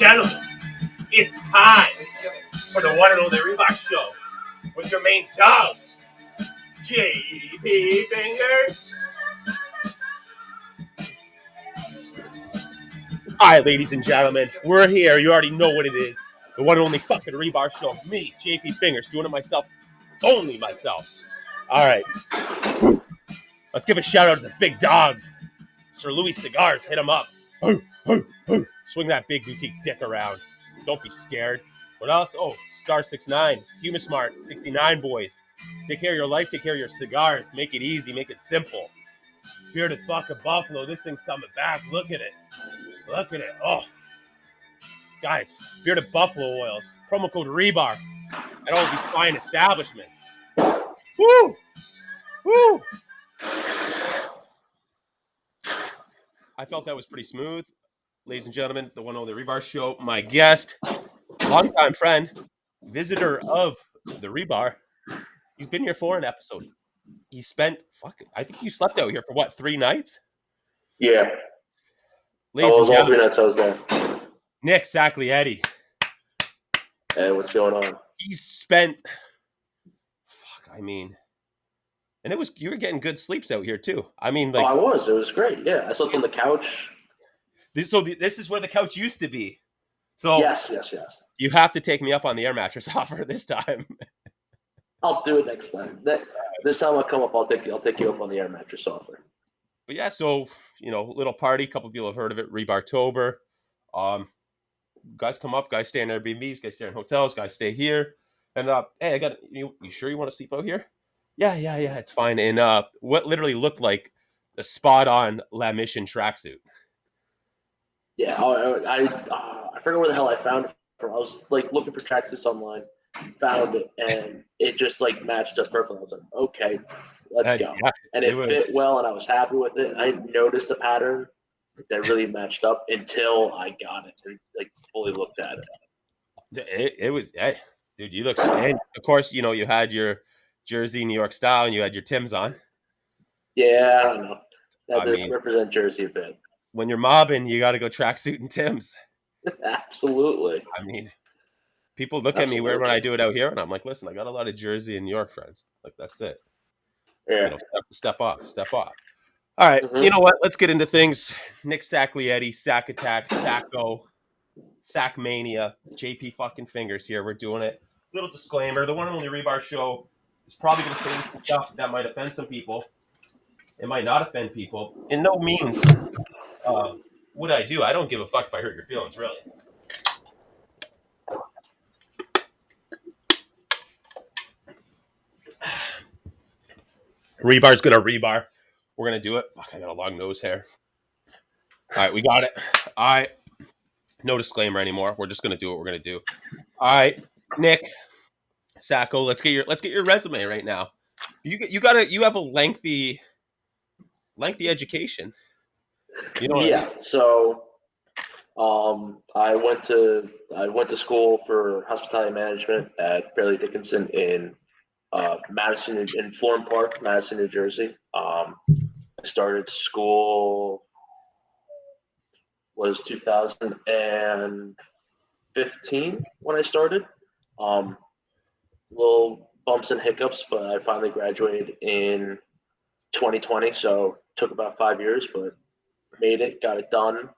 gentlemen, it's time for the one and only Rebar Show with your main dog, JP Fingers. All right, ladies and gentlemen, we're here. You already know what it is. The one and only fucking Rebar Show. Me, JP Fingers, doing it myself. Only myself. All right. Let's give a shout out to the big dogs. Sir Louis Cigars, hit him up. Swing that big boutique dick around. Don't be scared. What else? Oh, Star 69, Human Smart, 69 boys. Take care of your life, take care of your cigars. Make it easy, make it simple. Bearded fucking Buffalo, this thing's coming back. Look at it. Look at it. Oh. Guys, Bearded Buffalo oils. Promo code REBAR at all of these fine establishments. Woo! Woo! I felt that was pretty smooth. Ladies and gentlemen, the one on the Rebar Show, my guest, longtime friend, visitor of the Rebar. He's been here for an episode. He spent, I think you slept out here for what, 3 nights? Yeah. Ladies and all 3 gentlemen, nights I was there. Nick Sacco. Hey, what's going on? He's spent, and you were getting good sleeps out here too. I mean, like, I was. It was great. Yeah, I slept on the couch. This is where the couch used to be. So yes. You have to take me up on the air mattress offer this time. I'll do it next time. This time I come up, I'll take you up on the air mattress offer. But yeah, so little party. A couple people have heard of it. Rebartober. Guys come up. Guys stay in Airbnbs. Guys stay in hotels. Guys stay here. And hey, I got you. You sure you want to sleep out here? Yeah. It's fine. And what literally looked like a spot-on La Mission tracksuit. Yeah, I forget where the hell I found it from. I was like looking for tracksuits online, found it, and it just like matched up perfectly. I was like, okay, let's go. Yeah, and it fit well, and I was happy with it. I noticed the pattern that really matched up until I got it and like fully looked at it. It was, dude, you look, and of course, you had your Jersey New York style, and you had your Timbs on. Yeah, I don't know. That represent Jersey a bit. When you're mobbing, you got to go tracksuit and Timbs. Absolutely. I mean, people look at me weird when I do it out here, and I'm like, listen, I got a lot of Jersey and New York friends. Like, that's it. Yeah. Step off. All right. Mm-hmm. You know what? Let's get into things. Nick Sacco, Sack Attack, Sacco, Sack Mania, JP fucking Fingers here. We're doing it. Little disclaimer: the one and only Rebar Show is probably going to say some stuff that might offend some people. It might not offend people. In no means would I do. I don't give a fuck if I hurt your feelings, really. Rebar's gonna rebar. We're gonna do it. Fuck, I got a long nose hair. All right, we got it. All right, no disclaimer anymore. We're just gonna do what we're gonna do. All right, Nick Sacco, let's get your resume right now. You have a lengthy education. You know what I mean? So I went to school for hospitality management at Fairleigh Dickinson in Florham Park, Madison, New Jersey. I started school was 2015 when I started. Little bumps and hiccups, but I finally graduated in 2020. So took about 5 years, but made it, got it done.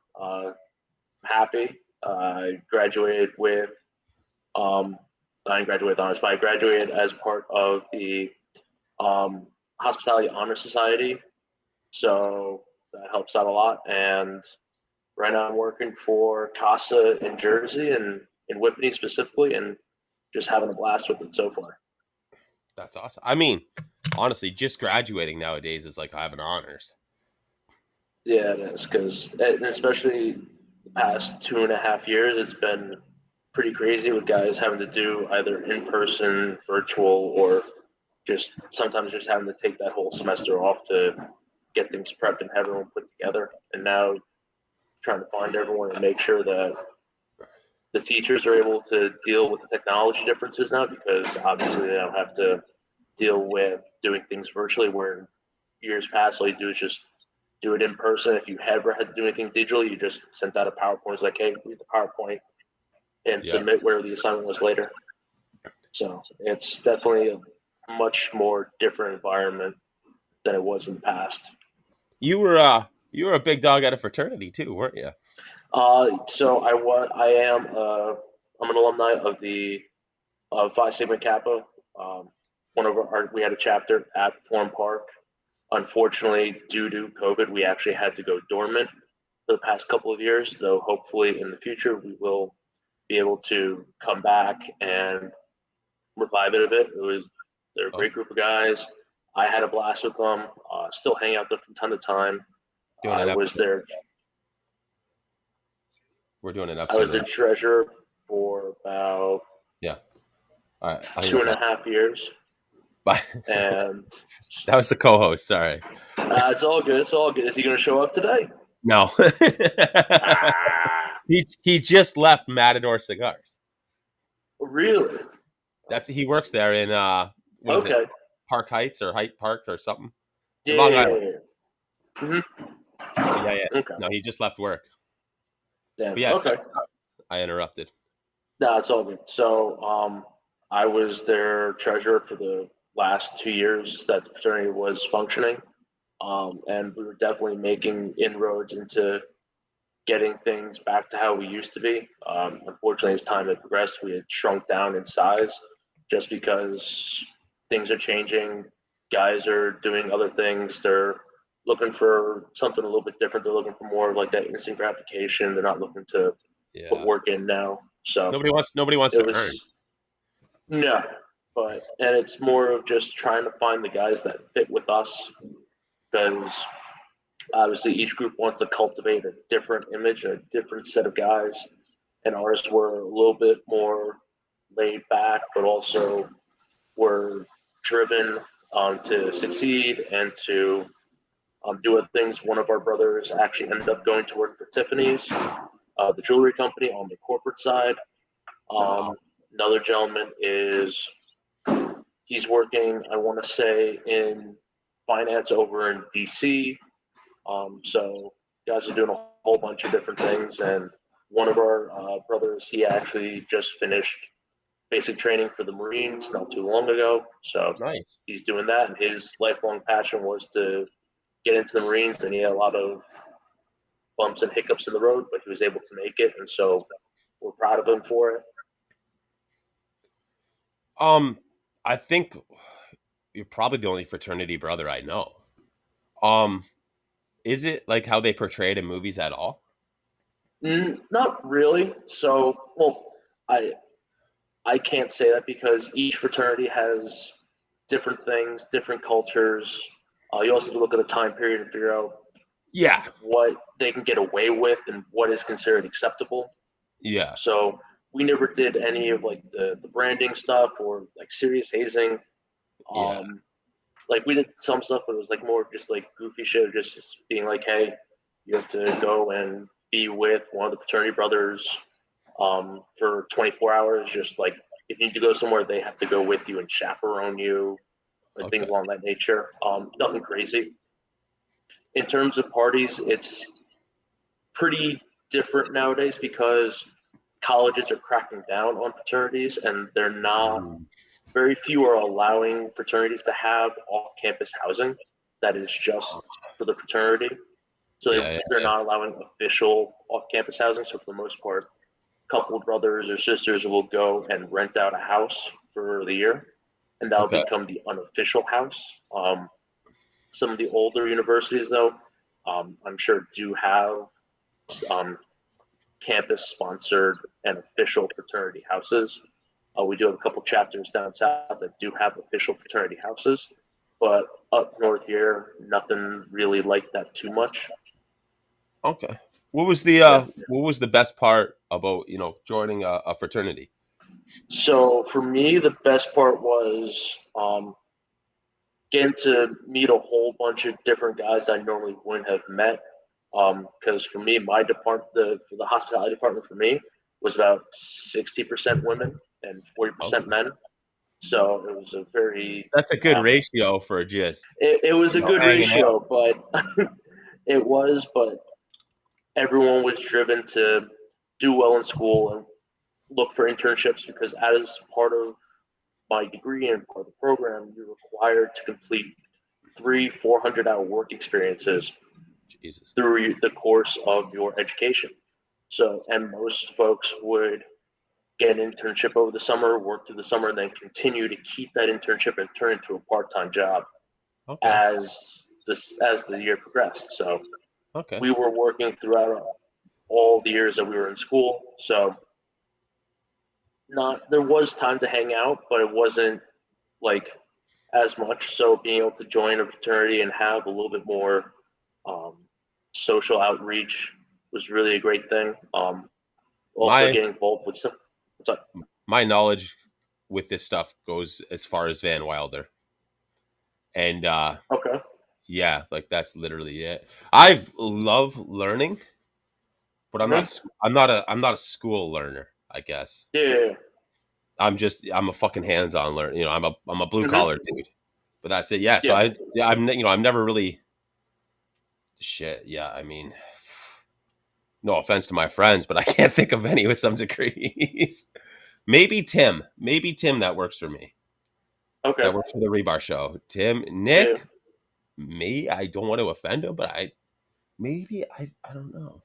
Happy. I graduated with. I didn't graduate with honors, but I graduated as part of the Hospitality Honor Society. So that helps out a lot. And right now I'm working for Casa in Jersey and in Whippany specifically, and just having a blast with it so far. That's awesome. I mean, honestly, just graduating nowadays is like having honors. Yeah, it is, because especially the past 2.5 years, it's been pretty crazy with guys having to do either in-person, virtual, or just sometimes just having to take that whole semester off to get things prepped and have everyone put together. And now trying to find everyone and make sure that the teachers are able to deal with the technology differences now, because obviously they don't have to deal with doing things virtually, where years past all you do is just do it in person. If you ever had to do anything digital, you just sent out a PowerPoint. It's like, hey, read the PowerPoint, and Yeah. submit where the assignment was later. So it's definitely a much more different environment than it was in the past. You were a big dog at a fraternity too, weren't you? So I am I'm an alumni of the Phi Sigma Kappa. Um, one of we had a chapter at Forum Park. Unfortunately, due to COVID, we actually had to go dormant for the past couple of years. Though hopefully in the future we will be able to come back and revive it a bit. They're a Oh, great group of guys. I had a blast with them. Still hang out there from time to time. doing I an was episode. their We're doing an I episode was of their that. treasurer for about Yeah. All right. I'll hear two and a about half years, Bye. and That was the co-host. Sorry. it's all good. It's all good. Is he going to show up today? No. Ah, he just left Matador Cigars. really? He works there in what is it? Okay. Park Heights or Height Park or something in Yeah, Long yeah, Island. yeah. Mm-hmm. But yeah. Okay. No, he just left work. Damn. But yeah, Okay. I interrupted. No, it's all good. So, I was their treasurer for the last 2 years that the fraternity was functioning, and we were definitely making inroads into getting things back to how we used to be. Unfortunately, as time had progressed, we had shrunk down in size just because things are changing. Guys are doing other things. They're looking for something a little bit different. They're looking for more of like that instant gratification. They're not looking to put Yeah. work in now. So Nobody wants it to earn. was no, and it's more of just trying to find the guys that fit with us because obviously each group wants to cultivate a different image, a different set of guys, and ours were a little bit more laid back, but also were driven to succeed and to do other things. One of our brothers actually ended up going to work for Tiffany's, the jewelry company, on the corporate side. Wow. Another gentleman is he's working, I want to say, in finance over in DC. So guys are doing a whole bunch of different things, and one of our brothers, he actually just finished basic training for the Marines not too long ago. So Nice. he's doing that, and his lifelong passion was to get into the Marines, and he had a lot of bumps and hiccups in the road, but he was able to make it, and so we're proud of him for it. Um, I think you're probably the only fraternity brother I know. Um, is it like how they portray it in movies at all? Not really. So, well, I I can't say that because each fraternity has different things, different cultures. You also have to look at the time period and figure out Yeah. what they can get away with and what is considered acceptable. Yeah. So we never did any of like the branding stuff or like serious hazing. Yeah. Um, like we did some stuff, but it was like more just like goofy shit, just being like, hey, you have to go and be with one of the fraternity brothers for 24 hours. Just like if you need to go somewhere, they have to go with you and chaperone you, and Okay. things along that nature. Nothing crazy. In terms of parties, it's pretty different nowadays because colleges are cracking down on fraternities and they're not Mm. very few are allowing fraternities to have off-campus housing that is just for the fraternity. So Yeah. they're Yeah. not allowing official off-campus housing. So for the most part, couple brothers or sisters will go and rent out a house for the year, and that'll Okay. become the unofficial house. Some of the older universities, though, I'm sure do have um, campus-sponsored and official fraternity houses. We do have a couple chapters down south that do have official fraternity houses, but up north here, nothing really like that too much. Okay. What was Yeah. the best part about joining a fraternity? So for me, the best part was getting to meet a whole bunch of different guys I normally wouldn't have met. Because for me, my department, the hospitality department for me was about 60% women and 40% Okay. men. So it was a very, That's a good ratio for just it was a good hanging out. ratio, but but everyone was driven to do well in school and look for internships because as part of my degree and part of the program, you're required to complete 400-hour work experiences Jesus. through the course of your education. So, and most folks would get an internship over the summer, work through the summer, and then continue to keep that internship and turn it into a part-time job Okay. as as the year progressed. So Okay. we were working throughout all the years that we were in school. So not there was time to hang out, but it wasn't like as much. So being able to join a fraternity and have a little bit more um, social outreach was really a great thing. Also My getting involved with some. What's up? my knowledge with this stuff goes as far as Van Wilder, and Okay. yeah, like that's literally it. I love learning, but Mm-hmm. I'm not a school learner. I guess Yeah. I'm a fucking hands on learner. You know, I'm a blue Mm-hmm. collar dude. But that's it. Yeah. So Yeah. I'm never really shit. Yeah. I mean, no offense to my friends, but I can't think of any with some degrees. Maybe Tim that works for me. Okay. That works for the Rebar show. Tim, Yeah. Nick, me. I don't want to offend him, but I don't know.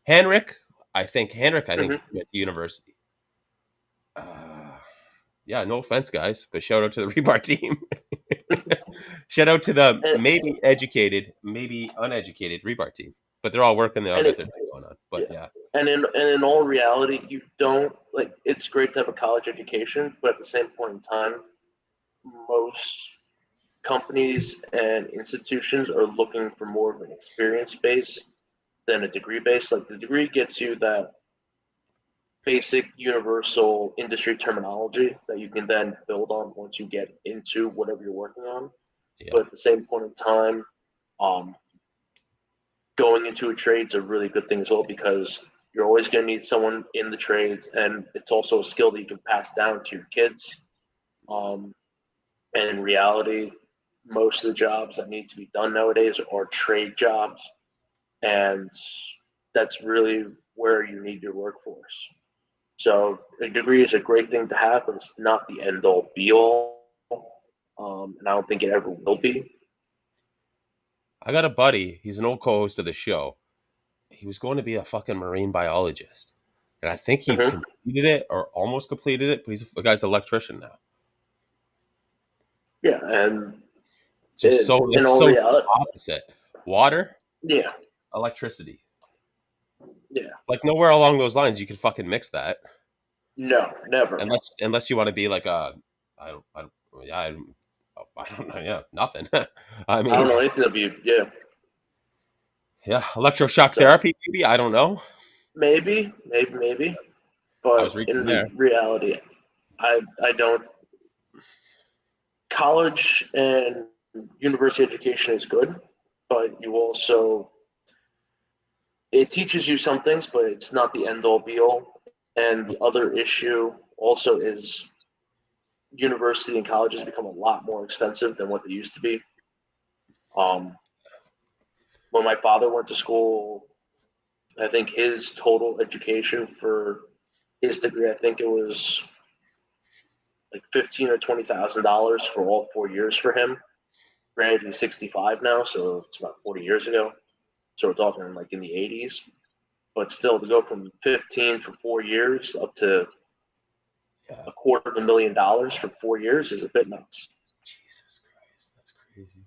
Henrik, I think Mm-hmm. went to university. Uh, yeah, no offense, guys, but shout out to the Rebar team. Shout out to the And maybe educated, maybe uneducated Rebar team, but they're all working. They all and got it, their thing going on. yeah. But yeah, And in all reality, you don't like. It's great to have a college education, but at the same point in time, most companies and institutions are looking for more of an experience base than a degree base. Like the degree gets you that basic universal industry terminology that you can then build on once you get into whatever you're working on. But yeah, at the same point in time, um, going into a trade is a really good thing as well because you're always going to need someone in the trades, and it's also a skill that you can pass down to your kids. Um, and in reality, most of the jobs that need to be done nowadays are trade jobs, and that's really where you need your workforce. So a degree is a great thing to have, but it's not the end all be all, and I don't think it ever will be. I got a buddy. He's an old co-host of the show. He was going to be a fucking marine biologist, and I think he Mm-hmm. completed it or almost completed it. But the guy's an electrician now. Yeah, and Just so in it's all so reality, opposite. Water, yeah, electricity. yeah, Like nowhere along those lines you can fucking mix that no, never. unless you want to be like a I don't yeah I don't know yeah nothing. I I don't mean know anything to be, yeah. yeah electroshock So therapy maybe I don't know. maybe, I but was reaching in there. reality, I don't. College and university education is good, but you also it teaches you some things, but it's not the end all be all. And the other issue also is university and colleges become a lot more expensive than what they used to be. Um, when my father went to school, I think his total education for his degree, I think it was like 15 or $20,000 for all 4 years for him. Granted, he's 65 now, so it's about 40 years ago. So we're talking like in the 80s. But still, to go from 15 for 4 years up to Yeah. $250,000 for 4 years is a bit nuts. Jesus Christ, that's crazy.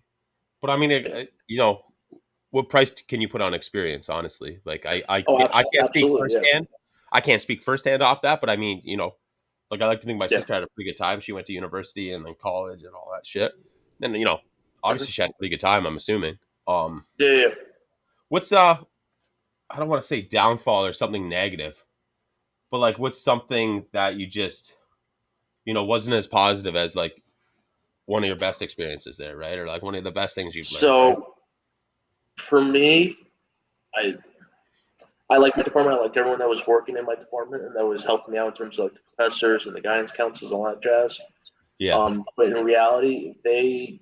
But I mean, Yeah. you know, what price can you put on experience? Honestly, like Oh, I can't speak absolutely. Yeah. firsthand. I can't speak firsthand off that, but I mean, you know, like I like to think my Yeah. sister had a pretty good time. She went to university and then college and all that shit. And you know, Mhm. obviously she had a pretty good time. I'm assuming. Yeah. Yeah. What's I don't want to say downfall or something negative, but like what's something that you just you know wasn't as positive as like one of your best experiences there, right? Or like one of the best things you've learned, right? So for me, I I like my department. I liked everyone that was working in my department and that was helping me out in terms of like the professors and the guidance counselors and all that jazz. Yeah. But in reality, they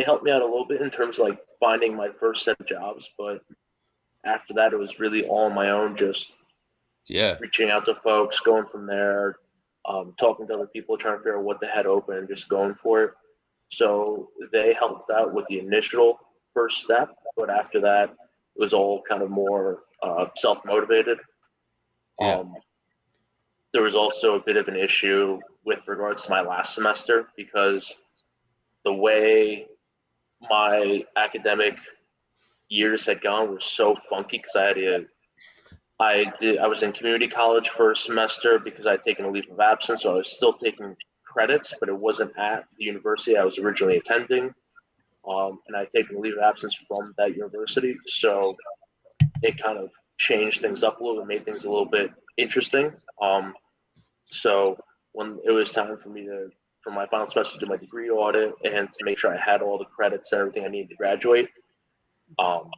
helped me out a little bit in terms of like finding my first set of jobs. But after that, it was really all on my own, just Yeah. reaching out to folks, going from there, talking to other people, trying to figure out what the head open, and just going for it. So they helped out with the initial first step, but after that, it was all kind of more self motivated. Yeah. Um, there was also a bit of an issue with regards to my last semester because the way my academic years had gone were so funky because I was in community college for a semester because I had taken a leave of absence, so I was still taking credits, but it wasn't at the university I was originally attending. And I'd taken a leave of absence from that university, so it kind of changed things up a little bit, made things a little bit interesting. So when it was time for my final semester to do my degree audit and to make sure I had all the credits and everything I needed to graduate, um,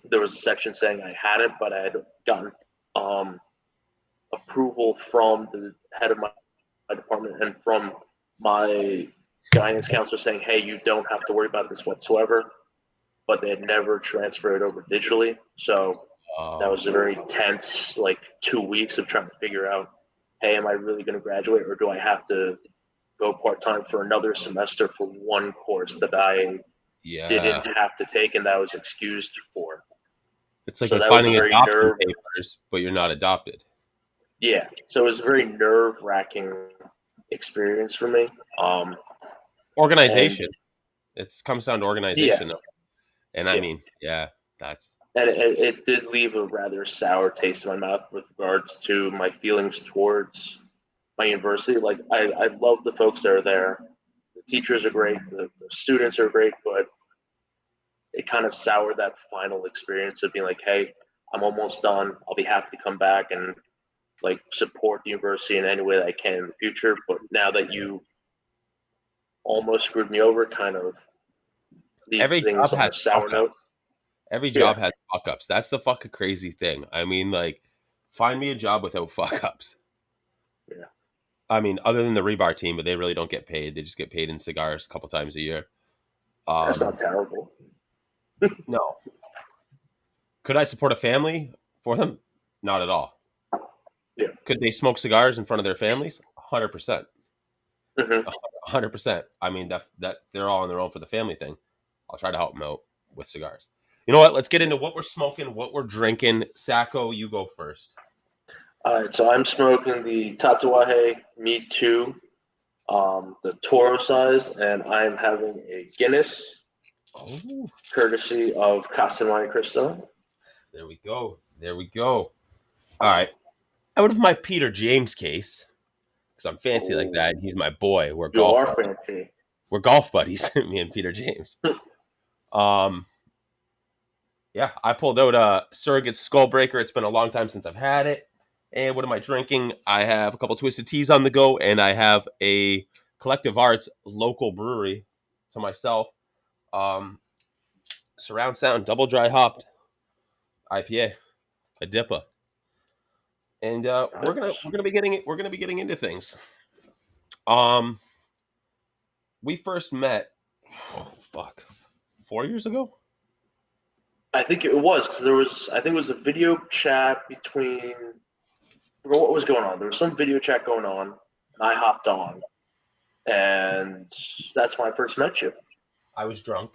there was a section saying I hadn't, but I had gotten um, approval from the head of my department and from my guidance counselor saying, hey, you don't have to worry about this whatsoever. But they had never transferred it over digitally. So that Oh, was a very tense, like 2 weeks of trying to figure out, hey, am I really going to graduate or do I have to go part time for another semester for one course that I yeah. didn't have to take and that I was excused for? It's So like that was a finding very adoption papers, but you're not adopted. yeah. So it was a very nerve wracking experience for me. And Organization. It comes down to yeah, organization, though. And I yeah. mean, yeah, that's And it did leave a rather sour taste in my mouth with regards to my feelings towards my university. Like I love the folks that are there. The teachers are great. The students are great, but it kind of soured that final experience of being like, hey, I'm almost done. I'll be happy to come back and like support the university in any way that I can in the future. But now that you almost screwed me over, kind of leave every things job on has a sour fuck note. ups. Every Yeah, job has fuck ups. That's the fucking crazy thing. I mean, like, find me a job without fuck ups. yeah, I mean, other than the rebar team, but they really don't get paid. They just get paid in cigars a couple times a year. that's Um, not terrible. no. Could I support a family for them? Not at all. Yeah. Could they smoke cigars in front of their families? 100%. Hmm. 100%. I mean, that they're all on their own for the family thing. I'll try to help them out with cigars. You know what? Let's get into what we're smoking, what we're drinking. Sacco, you go first. All right, so I'm smoking the Tatuaje Me Too, the Toro size, and I'm having a Guinness, Oh, courtesy of Casa Crystal. there we go. There we go. All right. Out of my Peter James case, because I'm fancy like Oh, that, and he's my boy. you are fancy. We're golf buddies, me and Peter James. Um, yeah, I pulled out a Surrogate Skullbreaker. It's been a long time since I've had it. And what am I drinking? I have a couple Twisted Teas on the go, and I have a Collective Arts local brewery to myself. Um, Surround Sound Double Dry Hopped IPA, a Dippa, and we're gonna be getting it. We're gonna be getting into things. Um, we first met. Oh fuck, 4 years ago. I think it was because there was. I think it was a video chat between. I forgot what was going on. There was some video chat going on, and I hopped on, and that's when I first met you. I was drunk.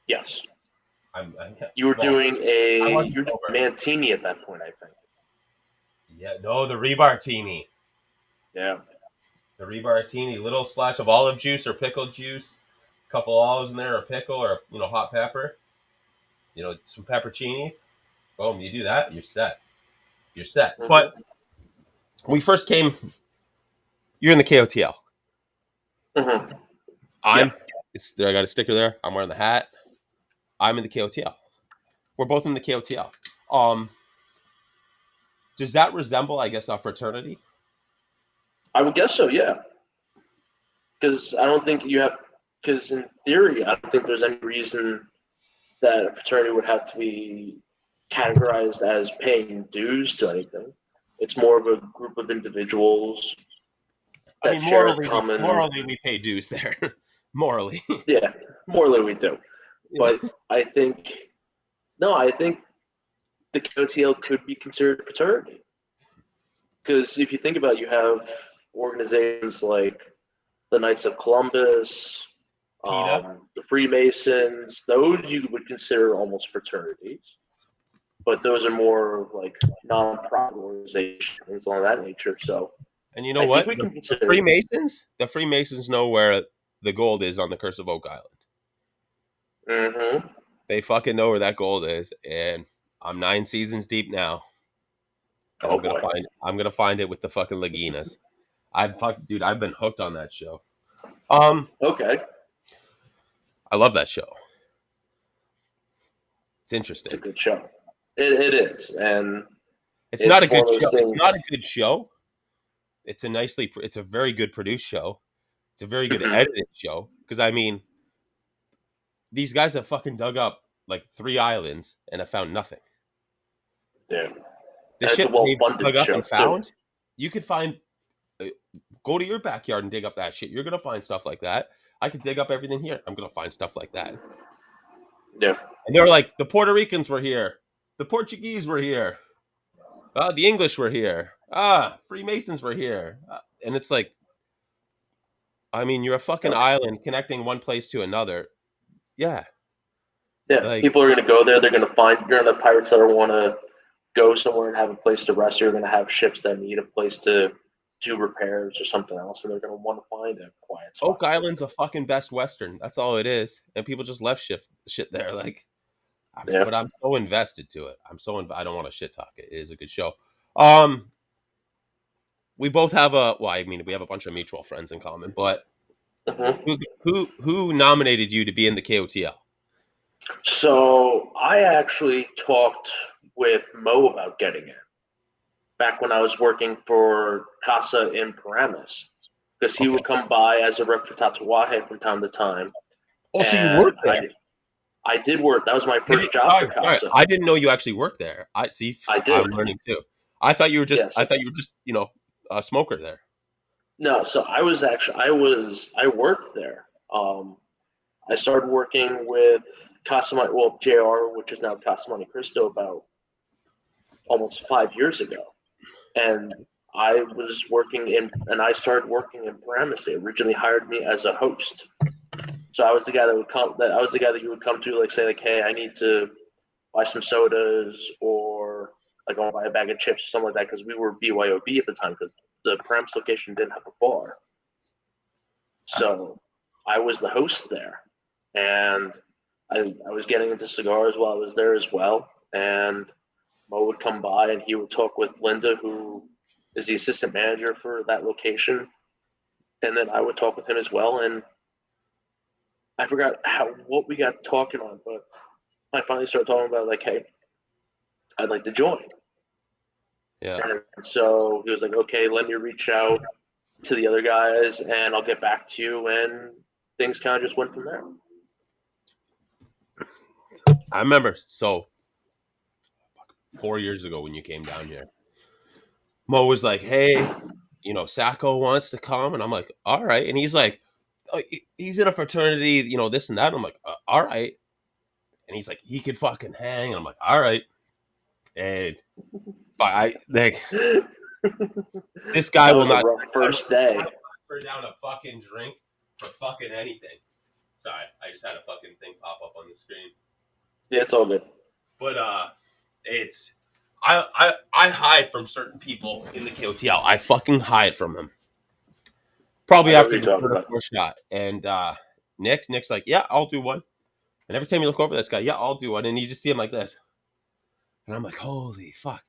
Yes, I'm you were well. doing I a wasn't you're doing sober. Mantini at that point, I think. Yeah, no, the Rebartini. Yeah. The Rebartini, little splash of olive juice or pickle juice, a couple olives in there, or pickle, or hot pepper. Some pepperoncinis. Boom, you do that, you're set. You're set. Hmm. But when we first came, you're in the KOTL. Hmm. Yeah. I'm. It's I got a sticker there. I'm wearing the hat. I'm in the KOTL. We're both in the KOTL. Um, does that resemble, I guess, a fraternity? I would guess so. Yeah. Because I don't think you have. Because in theory, I don't think there's any reason that a fraternity would have to be categorized as paying dues to anything. It's more of a group of individuals I that mean, share a morally, common. morally, we pay dues there. Morally, Yeah, morally we do. yeah. But I think No, I think the KOTL could be considered a fraternity. Because if you think about it, you have organizations like the Knights of Columbus, PETA. the Freemasons, those you would consider almost fraternities. But those are more like non-profit organizations, things of that nature. So And you know I think what? we The, can the consider. Freemasons, the Freemasons know where the gold is on the Curse of Oak Island. Mm-hmm. They fucking know where that gold is, and I'm 9 seasons deep now, and Oh boy. I'm gonna find it with the fucking Laginas. Dude, I've been hooked on that show. Okay. I love that show. It's It's a interesting. good show. It is, and It's not it's a good one of those show. It's things. not a good show. It's a very good produced show. It's a very good Mhm. edited show. Because I mean, these guys have fucking dug up like 3 islands and have found nothing. Yeah, The and it's a shit they've well-funded dug up show and too. found, you could find. Go to your backyard and dig up that shit. You're gonna find stuff like that. I could dig up everything here. I'm gonna find stuff like that. Yeah, And they're like, the Puerto Ricans were here, the Portuguese were here, the English were here, Freemasons were here, and it's like, I mean, you're a fucking yeah. island connecting one place to another. Yeah, Yeah. like People are going to go there. They're going to find. You're going to pirates that want to go somewhere and have a place to rest. You're going to have ships that need a place to do repairs or something else, and they're going to want to find a quiet spot Oak to go Island's a fucking Best Western. That's all it is, and people just left shit there. Like, to. Yeah. but I'm so invested to it. I don't want to shit talk it. It is a good show. Um, we both have I mean, we have a bunch of mutual friends in common, but Hmm. who nominated you to be in the KOTL? So I actually talked with Mo about getting it back when I was working for Casa in Paramus, because he Okay. would come by as a rep for Tatuaje from time to time, Oh, so you and worked there? I did work. That was my first job for Sorry. Casa. I didn't know you actually worked there. I see. I I'm did. learning too. I thought you were just. Yes. I thought you were just. A smoker there. No, so I worked there. I started working with Casa well JR, which is now Casa Monte Cristo, about almost 5 years ago, and I started working in Paramus. They originally hired me as a host, so I was the guy that would come. That I was the guy that you would come to, like say, like, hey, I need to buy some sodas, or like I'll buy a bag of chips or something like that, because we were BYOB at the time, because the Paramus location didn't have a bar. So I was the host there, and I was getting into cigars while I was there as well. And Mo would come by and he would talk with Linda, who is the assistant manager for that location, and then I would talk with him as well. And I forgot what we got talking on, but I finally started talking about like, hey, I'd like to join. Yeah. And so he was like, okay, let me reach out to the other guys, and I'll get back to you. And things kind of just went from there. I remember. So 4 years ago when you came down here, Mo was like, "Hey, Sacco wants to come," and I'm like, "All right." And he's like, oh, "He's in a fraternity, this and that." And I'm like, "All right." And he's like, "He could fucking hang." And I'm like, "All right." And I like this guy That will was a not. rough first day. Turn down a fucking drink for fucking anything. Sorry, I just had a fucking thing pop up on the screen. Yeah, it's all good. But it's I hide from certain people in the KOTL. I fucking hide from them. I Probably know what after you're the talking third or about. fourth shot. And Nick's like, yeah, I'll do one. And every time you look over this guy, yeah, I'll do one. And you just see him like this. And I'm like, holy fuck.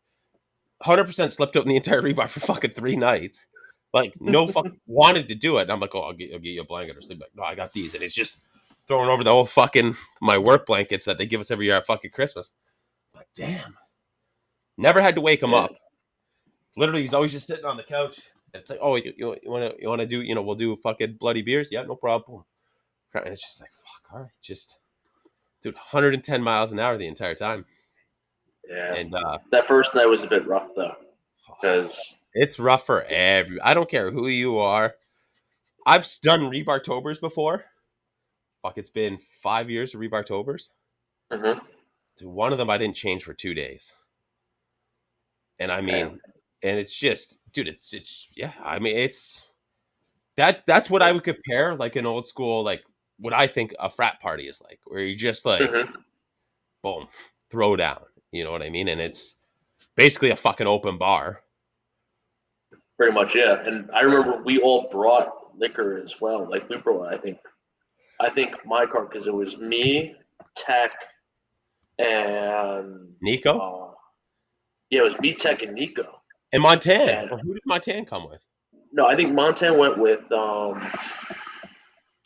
100% slept out in the entire rebar for fucking 3 nights. Like, no fuck wanted to do it. And I'm like, oh, I'll get you a blanket or sleep. Like, no, I got these. And it's just throwing over the whole fucking my work blankets that they give us every year at fucking Christmas. I'm like, damn. Never had to wake him Yeah, up. Literally, he's always just sitting on the couch. It's like, oh, you want to do, we'll do fucking bloody beers. Yeah, no problem. And it's just like, fuck, all right, just dude, 110 miles an hour the entire time. yeah. And That first night was a bit rough though, because it's rough for I don't care who you are. I've done Rebar-tobers before. Fuck, it's been 5 years of Rebar-tobers. mm-hmm. Dude, one of them I didn't change for 2 days, and I Damn. mean, and it's just, dude, it's yeah. I mean, it's that's what I would compare like an old school like what I think a frat party is like, where you just like Hmm. boom, throw down. You know what I mean? And it's basically a fucking open bar. Pretty much, yeah. And I remember we all brought liquor as well. Like we brought, I think my car because it was me, Tech, and Nico uh, yeah, it was me, Tech, and Nico. and Montan, And or who did Montan come with? no, I think Montan went with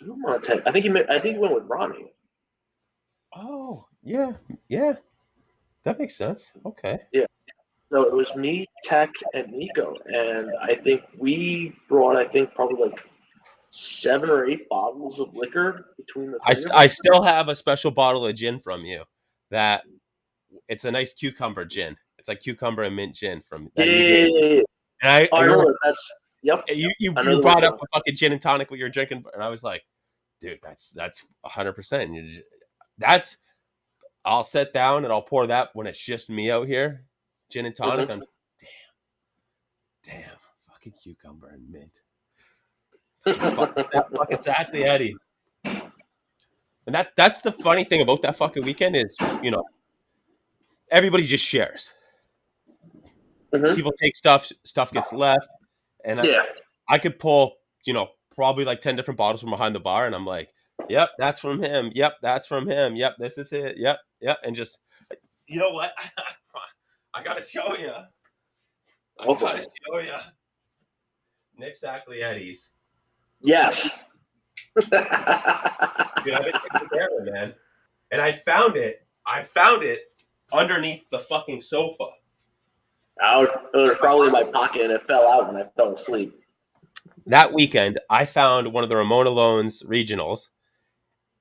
who Montan. I think he went with Ronnie. Oh yeah, yeah, that makes sense. Okay. Yeah. So it was me, Tech, and Nico, and I think we brought probably like 7 or 8 bottles of liquor between the three of I us. still have a special bottle of gin from you. That it's a nice cucumber gin. It's like cucumber and mint gin from Yeah, that you yeah, gave. yeah, yeah, yeah. And Oh, I I remember know that. That's yep. I know you the one brought you're up talking. a fucking gin and tonic what you're drinking, and I was like, dude, that's 100%. That's I'll sit down and I'll pour that when it's just me out here, gin and tonic. I'm damn fucking cucumber and mint. That fuck exactly, Eddie. And that's the funny thing about that fucking weekend is, everybody just shares. Hmm. People take stuff gets left, and Yeah. I could pull, probably like 10 different bottles from behind the bar, and I'm like, yep, that's from him. Yep, that's from him. Yep, this is it. Yep, yep, and just, you know what? I gotta show you. I Oh gotta boy. show you. Nick Sackley Eddie's. Yes. Dude, I've been taking care of it, man. And I found it. I found it underneath the fucking sofa. It was probably in my pocket and it fell out when I fell asleep. That weekend, I found one of the Ramona Loans regionals,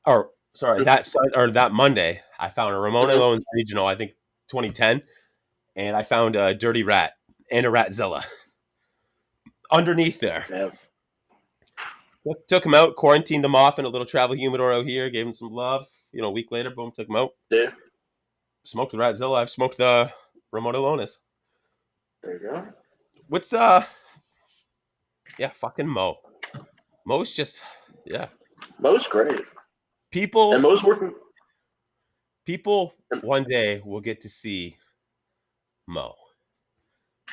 or sorry, that Monday, I found a Ramona Hmm. Loans regional, I think 2010, and I found a Dirty Rat and a Ratzilla underneath there. Yeah. Took him out, quarantined him off in a little travel humidor out here, gave him some love. A week later, boom, took him out. Dude. Smoked the Ratzilla. I've smoked the Ramona Lonas. There you go. What's yeah, fucking Mo. Mo's just yeah. Mo's great. People And Mo's working. people one day will get to see Mo.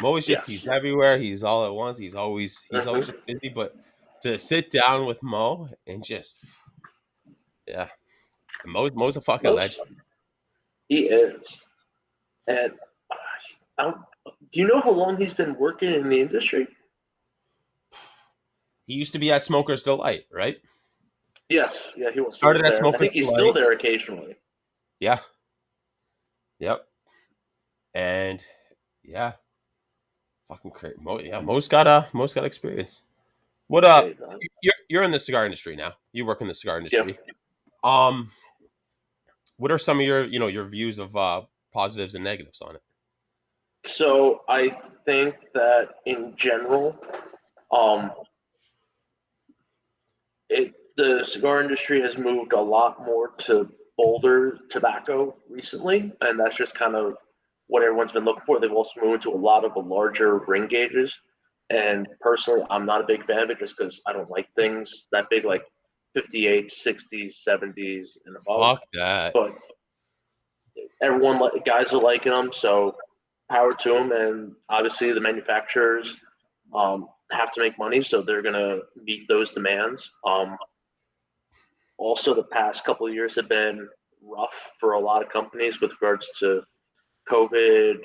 Mo is just Yes. he's everywhere. He's all at once. He's always Hmm. just busy. But to sit down with Mo and just yeah, Mo's a fucking Mo's, legend. he is. And I don't, do you know how long he's been working in the industry? He used to be at Smoker's Delight, right? Yes. Yeah, he was. He was Started at there. I Smoker's think he's still Delight. there occasionally. Yeah. Yep. And yeah, fucking crazy. Mo's got experience. What Yeah, up? he does. You're in the cigar industry now. You work in the cigar Yep. industry. Um, what are some of your views of positives and negatives on it? So I think that in general, um, the cigar industry has moved a lot more to bolder tobacco recently, and that's just kind of what everyone's been looking for. They've also moved to a lot of the larger ring gauges, and personally, I'm not a big fan of it just because I don't like things that big, like 58, 60s, 70s, and above. Fuck that. But everyone, guys are liking them, so power to them. And obviously, the manufacturers have to make money, so they're gonna meet those demands. Also, the past couple of years have been rough for a lot of companies with regards to COVID,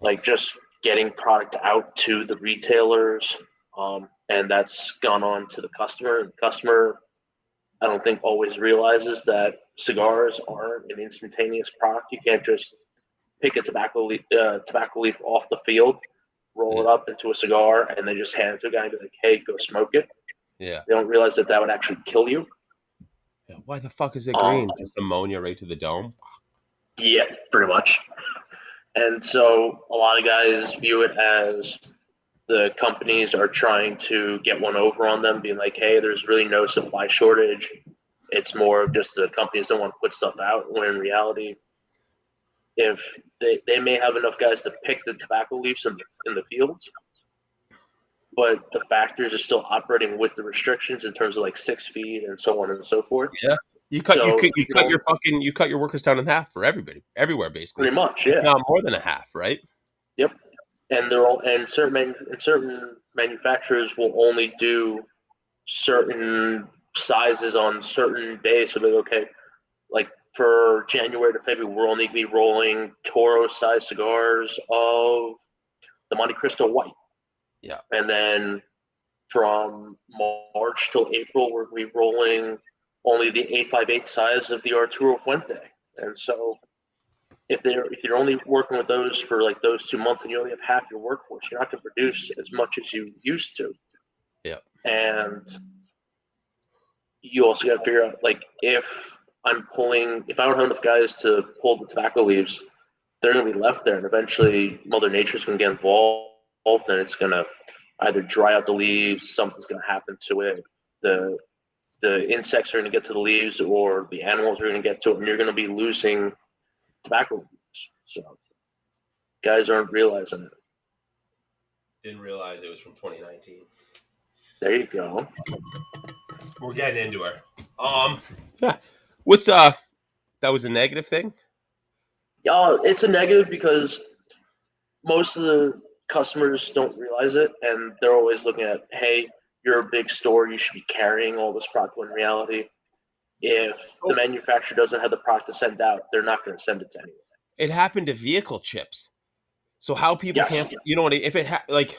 like just getting product out to the retailers, and that's gone on to the customer. And the customer, I don't think, always realizes that cigars aren't an instantaneous product. You can't just pick a tobacco leaf off the field, roll Yeah, it up into a cigar, and then just hand it to a guy and be like, "Hey, go smoke it." yeah, They don't realize that that would actually kill you. yeah. Why the fuck is it Um, green? Just ammonia right to the dome. yeah, pretty much. And so a lot of guys view it as the companies are trying to get one over on them, being like, "Hey, there's really no supply shortage. It's more of just the companies don't want to put stuff out, when in reality, if they may have enough guys to pick the tobacco leaves in the fields, but the factories are still operating with the restrictions in terms of like 6 feet and so on and so forth. Yeah. You cut So you cut your workers down in half for everybody, everywhere basically. pretty much, If yeah. not more than a half, right? Yep. And they're all and certain manufacturers will only do certain sizes on certain days. So they're okay, like for January to February, we're only going to be rolling Toro size cigars of the Monte Cristo White. Yeah. And then from March till April, we're going to be rolling only the 858 size of the Arturo Fuente. And so if you're only working with those for like those 2 months and you only have half your workforce, you're not going to produce as much as you used to. Yeah. And you also got to figure out, like, if I don't have enough guys to pull the tobacco leaves, they're going to be left there, and eventually Mother Nature's going to get involved, and it's going to either dry out the leaves, something's going to happen to it, the insects are going to get to the leaves, or the animals are going to get to it, and you're going to be losing tobacco leaves. So guys aren't realizing it. Didn't realize it was from 2019. There you go. We're getting into her. Yeah. What's that was a negative thing? Yeah, it's a negative because most of the customers don't realize it, and they're always looking at, hey, you're a big store, you should be carrying all this product. When in reality, if the manufacturer doesn't have the product to send out, they're not going to send it to anyone. It happened to vehicle chips. So how people Yes. can't, you know what? If it like,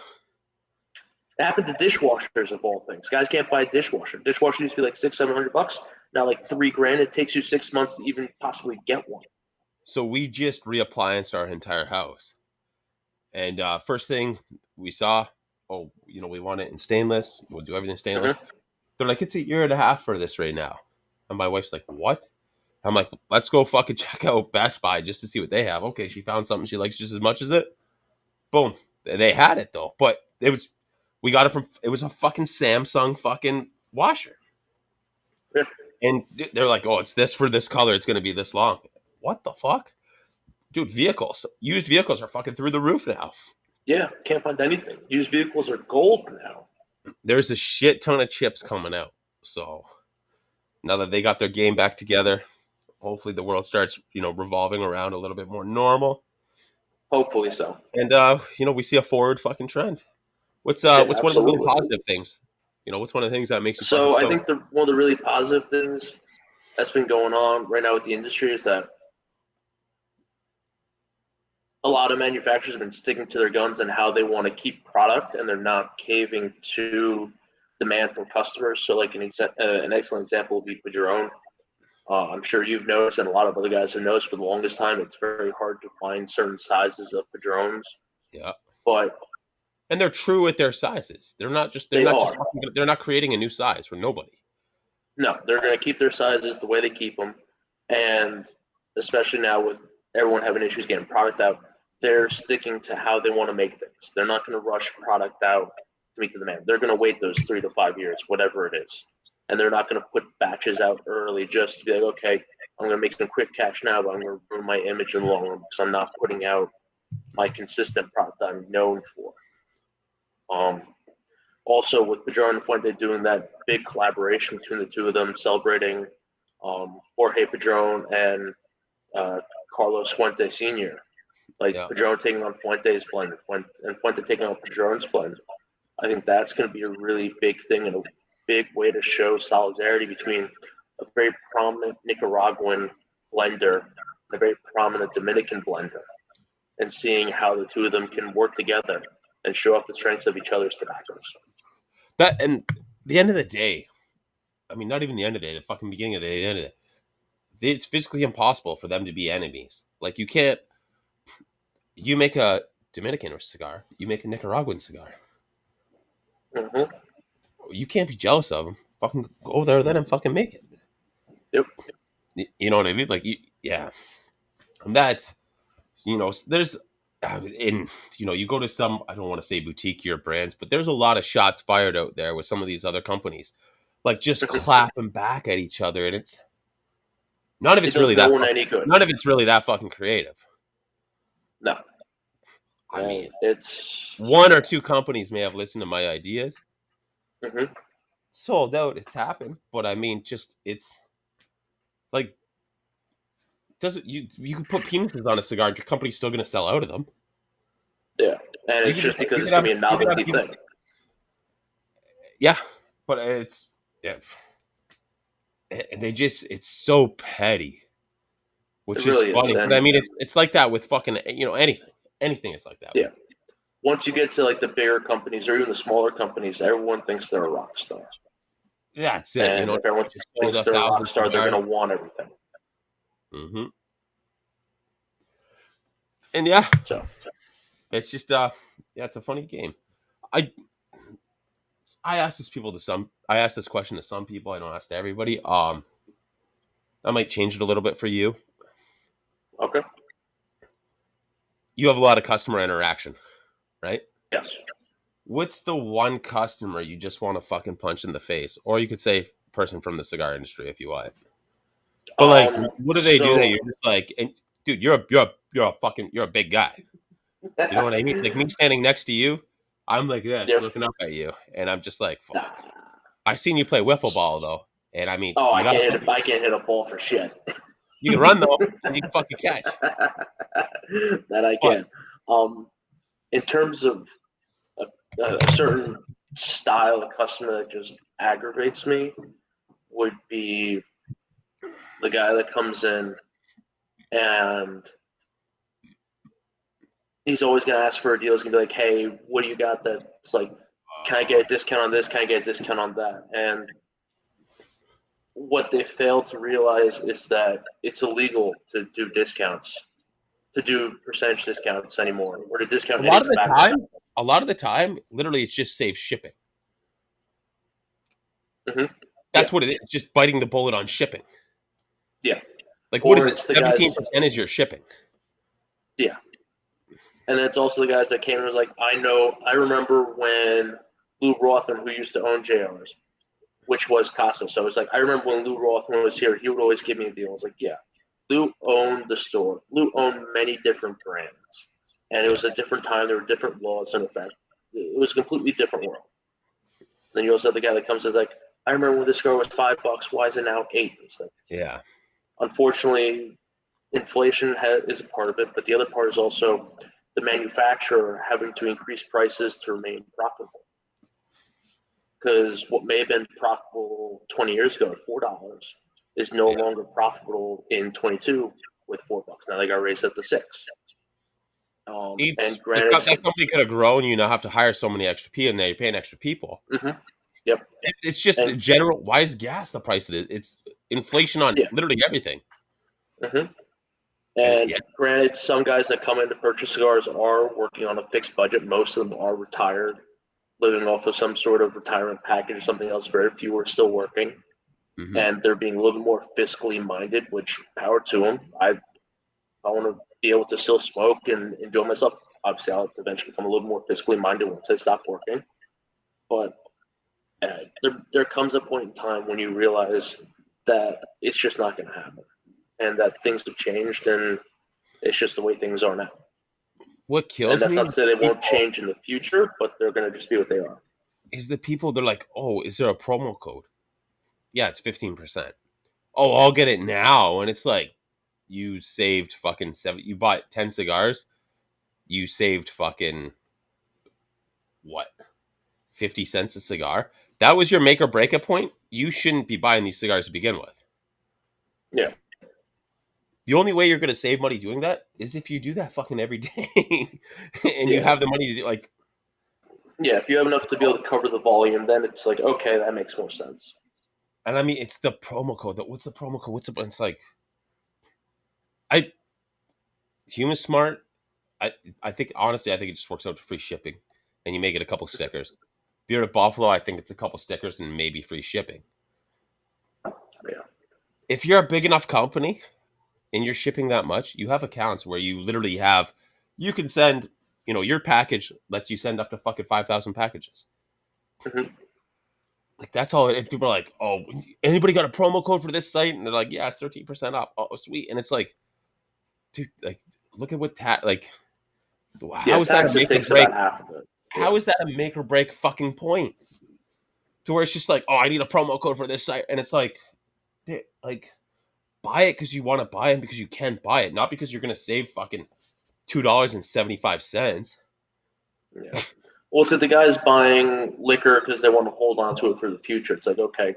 It happened to dishwashers of all things. Guys can't buy a dishwasher. Dishwasher used to be like $600-700. Now like $3,000. It takes you 6 months to even possibly get one. so we just reapplianced our entire house, and first thing we saw, oh, you know, we want it in stainless. We'll do everything stainless. Mm-hmm. They're like, it's 1.5 years for this right now, and my wife's like, what? I'm like, let's go fucking check out Best Buy just to see what they have. Okay, she found something she likes just as much as it. Boom, they had it though, but we got it from, it was a fucking Samsung fucking washer. Yeah. And they're like, oh, it's this for this color. It's going to be this long. What the fuck? Dude, used vehicles are fucking through the roof now. Yeah, can't find anything. Used vehicles are gold now. There's a shit ton of chips coming out. So now that they got their game back together, hopefully the world starts, you know, revolving around a little bit more normal. Hopefully so. And you know, we see a forward fucking trend. What's Yeah, one of the really absolutely. positive things? You know, what's one of the things that makes you fucking So I stoked? think one of the really positive things that's been going on right now with the industry is that a lot of manufacturers have been sticking to their guns and how they want to keep product, and they're not caving to demand from customers. So, like an excellent example would be Padron. I'm sure you've noticed, and a lot of other guys have noticed for the longest time, it's very hard to find certain sizes of Padrones. Yeah. But And they're true with their sizes. they are. They're not creating a new size for nobody. No, they're going to keep their sizes the way they keep them. And especially now with everyone having issues getting product out, they're sticking to how they want to make things. They're not going to rush product out to meet the demand. They're going to wait those 3 to 5 years, whatever it is. And they're not going to put batches out early just to be like, okay, I'm going to make some quick cash now, but I'm going to ruin my image in the long run because I'm not putting out my consistent product I'm known for. Also, with Padron and Fuente doing that big collaboration between the two of them, celebrating Jorge Padron and Carlos Fuente Sr. Like Yeah. Padron taking on Fuente's blend and Fuente taking on Padron's blend. I think that's going to be a really big thing and a big way to show solidarity between a very prominent Nicaraguan blender and a very prominent Dominican blender, and seeing how the two of them can work together and show off the strengths of each other's tobaccos. That, and the end of the day, I mean, not even the end of the day, the fucking beginning of the day, the end of it. It's physically impossible for them to be enemies. Like, you can't. You make a Dominican cigar, you make a Nicaraguan cigar. Mm-hmm. You can't be jealous of them. Fucking go there, then, and fucking make it. Yep. You know what I mean? Like, yeah. And that's, you know, there's, in, you know, you go to some, I don't want to say boutique or brands, but there's a lot of shots fired out there with some of these other companies like just clapping back at each other, and it's none of It it's does really no that one any good. none of it's really that fucking creative. No, I mean, it's. one or two companies may have listened to my ideas, Mhm. sold out. It's happened, but I mean, just it's like doesn't you can put penises on a cigar, your company's still gonna sell out of them. Yeah, and You it's could just because you it's could gonna have be a novelty thing. yeah, but it's yeah, they just it's so petty, It which is really is, funny. But I and mean, it's like that with fucking anything is like that yeah. with. Once you get to like the bigger companies or even the smaller companies, everyone thinks they're a rock star. That's it. And if everyone Just sold thinks a they're a thousand rock star, they're cigars. gonna want everything. Hmm. And yeah, So it's just yeah, it's a funny game. I I asked I asked this question to some people. I don't ask to everybody. I might change it a little bit for you. okay, You have a lot of customer interaction, right? yes. What's the one customer you just want to fucking punch in the face? Or you could say person from the cigar industry if you want. But like, what do they do that So you're just like, and dude, you're a big guy. You know what I mean? Like me standing next to you, I'm like this, yeah. looking up at you, and I'm just like, Nah. fuck. I seen you play wiffle ball though, and I mean, Oh, you got I can't hit a ball for shit. you can run though, and you can fucking catch. That I But can. In terms of a certain style of customer that just aggravates me would be the guy that comes in and he's always going to ask for a deal. He's going to be like, hey, what do you got that's like, can I get a discount on this? Can I get a discount on that? And what they fail to realize is that it's illegal to do discounts, to do percentage discounts anymore, or to a discount any lot of the tobacco. time, literally, it's just safe shipping. Hmm. Yeah, That's what it is. Just biting the bullet on shipping. yeah. Like, what is Or it? it's the guys, 17% is your shipping. yeah. And then it's also the guys that came and was like, I remember when Lou Rothman, who used to own JRs, which was Casa. So it's like, I remember when Lou Rothman was here, he would always give me a deal. I was like, yeah, Lou owned the store. Lou owned many different brands. And it Yeah. was a different time. There were different laws in effect. It was a completely different world. Then you also have the guy that comes and says, like, I remember when this car was $5. Why is it now 8? It's like, Yeah. unfortunately, inflation is a part of it, but the other part is also the manufacturer having to increase prices to remain profitable. Because what may have been profitable 20 years ago at $4 is no Yeah. longer profitable in 22 with $4. Now they got raised up to 6. It's And granted, that company could have grown. You now have to hire so many extra people, and now you're paying extra people. mm-hmm, yep, It's just and general. Why is gas the price it is? It's inflation on yeah, literally everything. mm-hmm. And And yeah, granted, some guys that come in to purchase cigars are working on a fixed budget. Most of them are retired, living off of some sort of retirement package or something else. Very few are still working, hmm, and they're being a little bit more fiscally minded, which power to them. I want to be able to still smoke and enjoy myself. Obviously, I'll eventually become a little more fiscally minded once I stop working. But there comes a point in time when you realize that it's just not going to happen, and that things have changed, and it's just the way things are now. what And kills that's me not to say they won't people change in the future, but they're going to just be what they are. is the people. They're like, oh, is there a promo code? Yeah, it's 15%. Oh, I'll get it now, and it's like you saved fucking seven. You bought 10 cigars. You saved fucking what 50 cents a cigar. That was your make or break a point. You shouldn't be buying these cigars to begin with. Yeah, The only way you're going to save money doing that is if you do that fucking every day and you yeah, have the money to do like, yeah. If you have enough to be able to cover the volume, then it's like okay, that makes more sense. and I mean, it's the promo code. What's the promo code? It's like, I, Human Smart. I, I think, honestly, I think it just works out to free shipping and you make it a couple stickers. If you're at Buffalo, I think it's a couple stickers and maybe free shipping. Yeah, If you're a big enough company and you're shipping that much, you have accounts where you literally have, you can send, your package lets you send up to fucking 5,000 packages. mm-hmm. Like that's all. And people are like, "Oh, anybody got a promo code for this site?" And they're like, "Yeah, it's 13% off." Oh, sweet. And it's like, dude, like, look at what like, Yeah, how is that a taxes make or takes break? about half of it. How Yeah. is that a make or break fucking point? To where it's just like, oh, I need a promo code for this site, and it's like, like, buy it because you want to buy it, because you can buy it, not because you're gonna save fucking $2.75. Yeah. Well, so the guy's buying liquor because they want to hold on to it for the future. It's like, okay,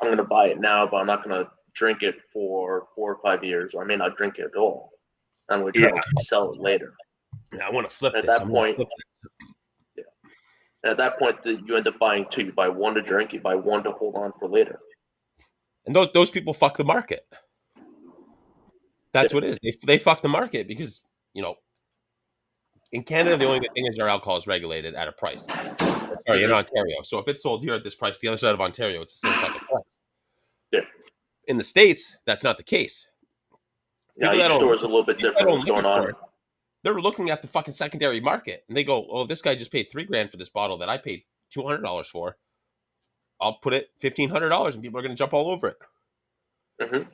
I'm going to buy it now, but I'm not going to drink it for 4 or 5 years, or I may not drink it at all. I'm going to Yeah, try to sell it later. I want to flip And at this. that I'm gonna point, flip yeah. And at that point, you end up buying two. You buy one to drink, you buy one to hold on for later. And those people fuck the market. That's Yeah. what it is. They fuck the market because, you know, in Canada, the only good thing is our alcohol is regulated at a price. Sorry, in Mm-hmm. Ontario. So if it's sold here at this price, the other side of Ontario, it's the same fucking price. Yeah. In the States, that's not the case. Now, People that each own store is a little bit people that different own what's liquor going on. stores, they're looking at the fucking secondary market and they go, "Oh, this guy just paid $3,000 for this bottle that I paid $200 for. I'll put it $1,500, and people are going to jump all over it." Mm-hmm.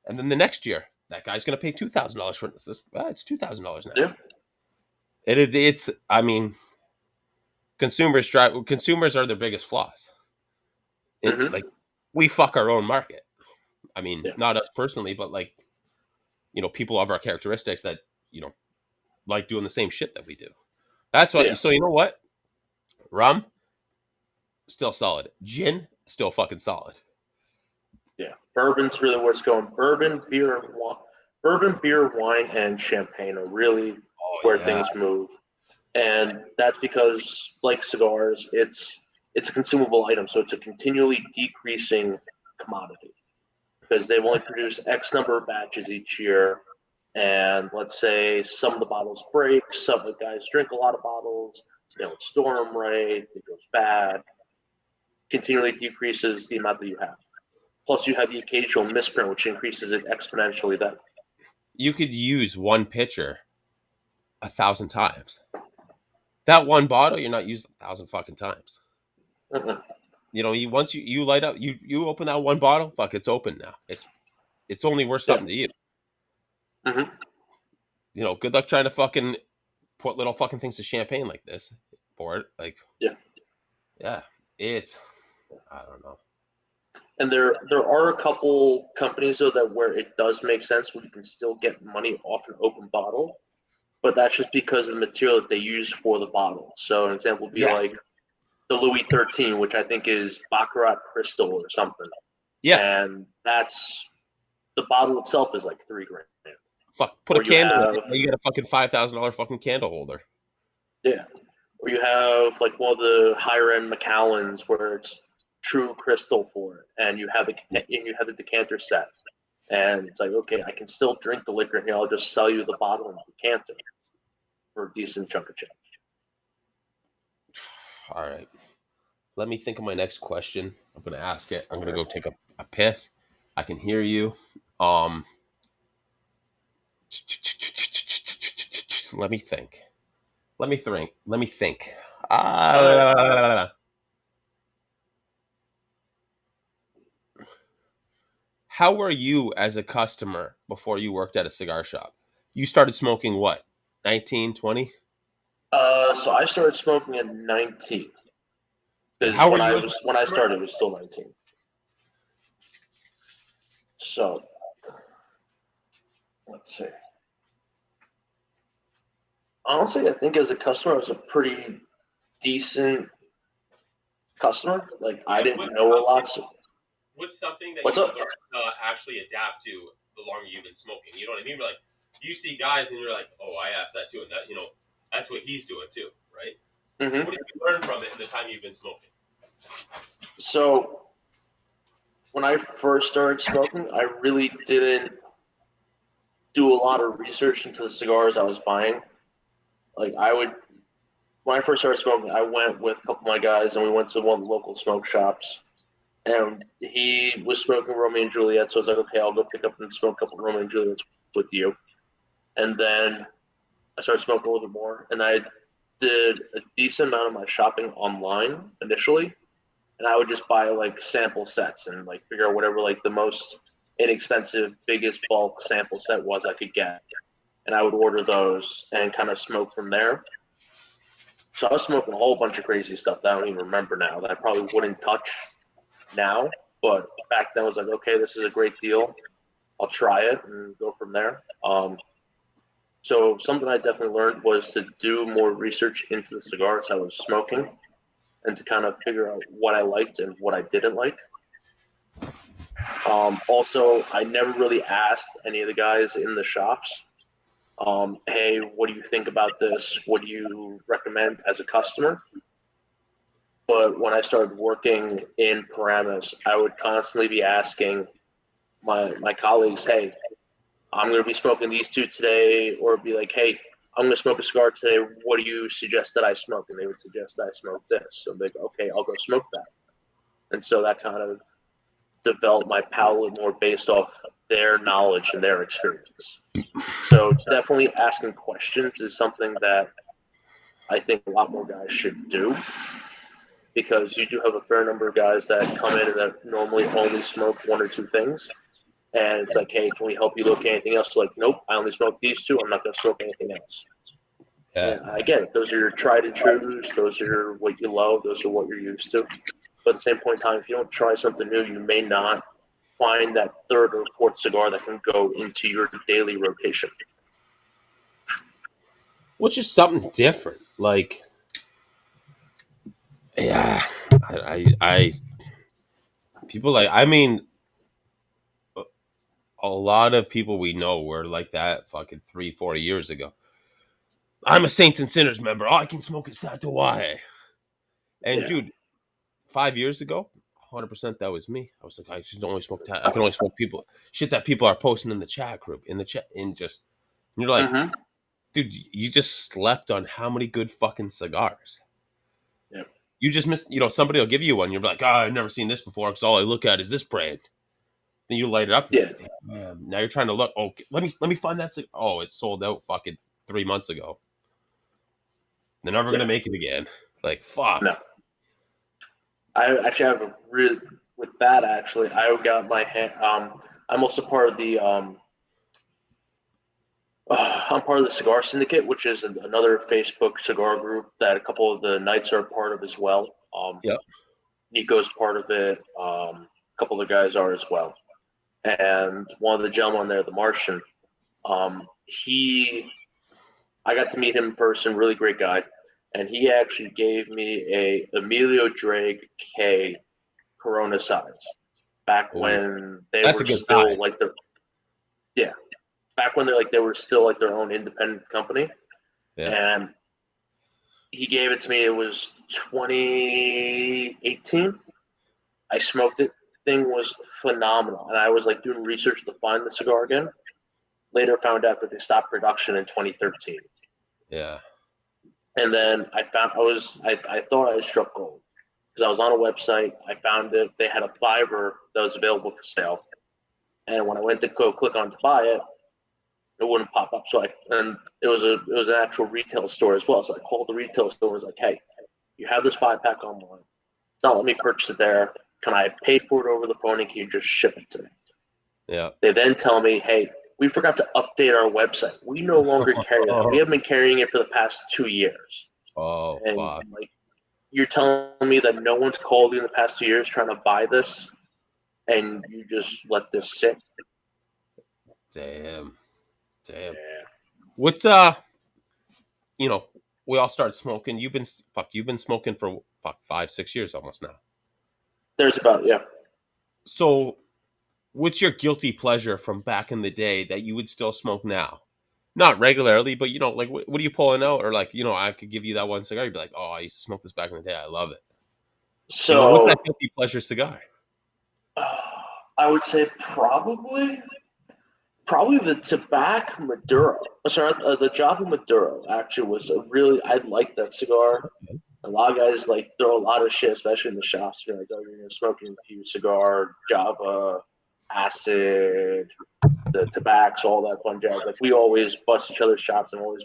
And then the next year, that guy's going to pay $2,000 for it. It's $2,000 now. Yeah. It's. I mean, consumers are their biggest flaws. Mm-hmm. Like, we fuck our own market. I mean, Yeah. not us personally, but like, people of our characteristics that you know like doing the same shit that we do. That's what. Yeah. So you know what? Rum still solid. Gin still fucking solid. Yeah. Bourbon's really where it's going. Bourbon, beer, wine, and champagne are really Oh where yeah, things move. And that's because, like cigars, it's a consumable item, so it's a continually decreasing commodity because they've only produced X number of batches each year. And let's say some of the bottles break, some of the guys drink a lot of bottles, they don't store them right, it goes bad, continually decreases the amount that you have. Plus, you have the occasional misprint, which increases it exponentially. Then, you could use one pitcher 1,000 times. That one bottle, you're not using 1,000 fucking times. uh-uh. You once you light up, you open that one bottle, fuck, it's open now. It's only worth Yeah, something to you. hmm Good luck trying to fucking put little fucking things to champagne like this for it. Like, yeah. yeah, it's I don't know. And there are a couple companies though that where it does make sense where you can still get money off an open bottle, but that's just because of the material that they use for the bottle. So an example would be Yeah, like the Louis 13, which I think is Baccarat Crystal or something, yeah. and that's the bottle itself is like 3 grand. Fuck, put a Or you candle in have it. You get a fucking $5,000 fucking candle holder. yeah, or you have like one of the higher end Macallans where it's true crystal for it, and you have the decanter set, and it's like okay, I can still drink the liquor here. I'll just sell you the bottle and the decanter for a decent chunk of change. All right. Let me think of my next question. I'm gonna ask it. I'm gonna go take a piss. I can hear you. Um, let me think. Let me think. All right. How were you as a customer before you worked at a cigar shop? You started smoking what? 19, 20? So I started smoking at 19 And because how were you as a when I customer? started, it was still 19. So let's see. Honestly, I think as a customer, I was a pretty decent customer. Like I Yeah, didn't know a lot. So, what's something that what's you've up? learned to actually adapt to the longer you've been smoking? You know what I mean? Like, you see guys and you're like, oh, I asked that too, and that's what he's doing too, right? So what hmm did you learn from it in the time you've been smoking? So when I first started smoking, I really didn't do a lot of research into the cigars I was buying. Like I would, when I first started smoking, I went with a couple of my guys and we went to one of the local smoke shops. And he was smoking Romeo and Juliet, so I was like, okay, I'll go pick up and smoke a couple of Romeo and Juliets with you. And then I started smoking a little bit more, and I did a decent amount of my shopping online initially, and I would just buy like sample sets and like figure out whatever like the most inexpensive, biggest bulk sample set was I could get, and I would order those and kind of smoke from there. So I was smoking a whole bunch of crazy stuff that I don't even remember now that I probably wouldn't touch now, but back then I was like, okay, this is a great deal. I'll try it and go from there. So something I definitely learned was to do more research into the cigars I was smoking and to kind of figure out what I liked and what I didn't like. Also, I never really asked any of the guys in the shops, hey, what do you think about this? What do you recommend as a customer? But when I started working in Paramus, I would constantly be asking my colleagues, hey, I'm going to be smoking these two today, or be like, hey, I'm going to smoke a cigar today. What do you suggest that I smoke? And they would suggest that I smoke this. So they'd go, okay, I'll go smoke that. And so that kind of developed my palate more based off their knowledge and their experience. So definitely asking questions is something that I think a lot more guys should do, because you do have a fair number of guys that come in and that normally only smoke one or two things. And it's like, hey, can we help you look at anything else? Like, nope, I only smoke these two. I'm not going to smoke anything else. Yeah. And I get it. Those are your tried and trues. Those are what you love. Those are what you're used to. But at the same point in time, if you don't try something new, you may not find that third or fourth cigar that can go into your daily rotation. Which is something different. Like, yeah, I people like, I mean, a lot of people we know were like that fucking 3-4 years ago. I'm a Saints and Sinners member. All I can smoke is Tatuaje. And Yeah. dude, 5 years ago, 100% that was me. I was like, I just only smoke. I can only smoke people shit that people are posting in the chat group, in the chat, in just. And you're like, Mm-hmm. dude, you just slept on how many good fucking cigars. Yeah. You just missed. Somebody will give you one. You're like, I've never seen this before because all I look at is this brand. Then you light it up and you're Yeah. like, damn. Now you're trying to look. Oh, let me find that. Oh, it's sold out fucking 3 months ago. They're never Yeah. gonna make it again. Like, fuck. No. I actually have a really, with that, actually, I got my hand, I'm also part of the, I'm part of the Cigar Syndicate, which is another Facebook cigar group that a couple of the Knights are part of as well. Yep. Nico's part of it. A couple of the guys are as well. And one of the gentlemen there, the Martian, I got to meet him in person, really great guy. And he actually gave me a Emilio Drake K Corona size back Oh, when they that's were a good still size. like yeah, back when they were still like their own independent company. Yeah. And he gave it to me. It was 2018. I smoked it. The thing was phenomenal, and I was like doing research to find the cigar again. Later, found out that they stopped production in 2013. Yeah. And then I thought I had struck gold because I was on a website. I found it. They had a fiver that was available for sale, and when I went to go click on to buy it, it wouldn't pop up. And it was an actual retail store as well. So I called the retail store and was like, hey, you have this 5-pack online. It's not letting me purchase it there. Can I pay for it over the phone and can you just ship it to me? Yeah. They then tell me, hey, we forgot to update our website. We no longer carry that. We have been carrying it for the past 2 years. Oh, And fuck. like, you're telling me that no one's called you in the past 2 years trying to buy this and you just let this sit? Damn. Damn. Yeah. What's we all started smoking. You've been smoking for 5-6 years almost now. There's about, yeah. So what's your guilty pleasure from back in the day that you would still smoke now? Not regularly, but like what are you pulling out? Or like, I could give you that one cigar. You'd be like, oh, I used to smoke this back in the day. I love it. What's that So guilty pleasure cigar? I would say probably the tobacco Maduro. Sorry, the Java Maduro actually was I liked that cigar. A lot of guys like throw a lot of shit, especially in the shops. You're like, oh, you're smoking a few cigar, Java, acid, the tobacco, all that fun jazz. Like we always bust each other's chops and always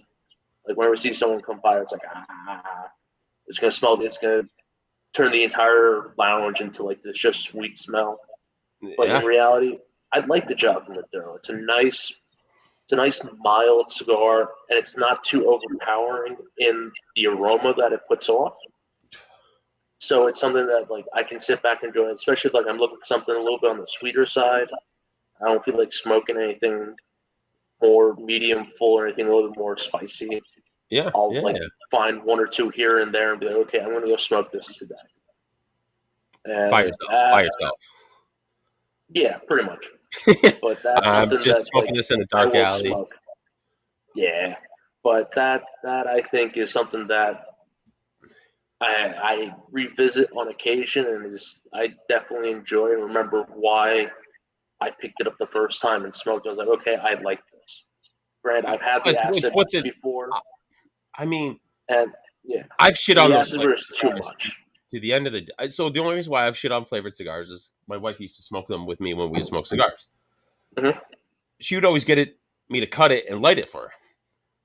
like whenever we see someone come by, it's like it's gonna smell, it's gonna turn the entire lounge into like this just sweet smell. But in Yeah. reality, I'd like the job from Maduro. It's a nice mild cigar, and it's not too overpowering in the aroma that it puts off. So it's something that like I can sit back and enjoy, especially if like I'm looking for something a little bit on the sweeter side. I don't feel like smoking anything more medium full or anything a little bit more spicy. Yeah. I'll Yeah. like Yeah. find one or two here and there and be like, okay, I'm gonna go smoke this today. By And yourself. By yourself. yeah, pretty much. But that's I'm something just that like smoking this in a I dark will alley. smoke. Yeah, but that I think is something that I revisit on occasion, and is I definitely enjoy and remember why I picked it up the first time and smoked. I was like, okay, I like this. Granted, I've had the It's acid what's it? before, I mean, and yeah, I've shit and on the those acid flavored was too cigars much. to the end of the day. So the only reason why I've shit on flavored cigars is my wife used to smoke them with me when we would smoke cigars. Hmm. She would always me to cut it and light it for her.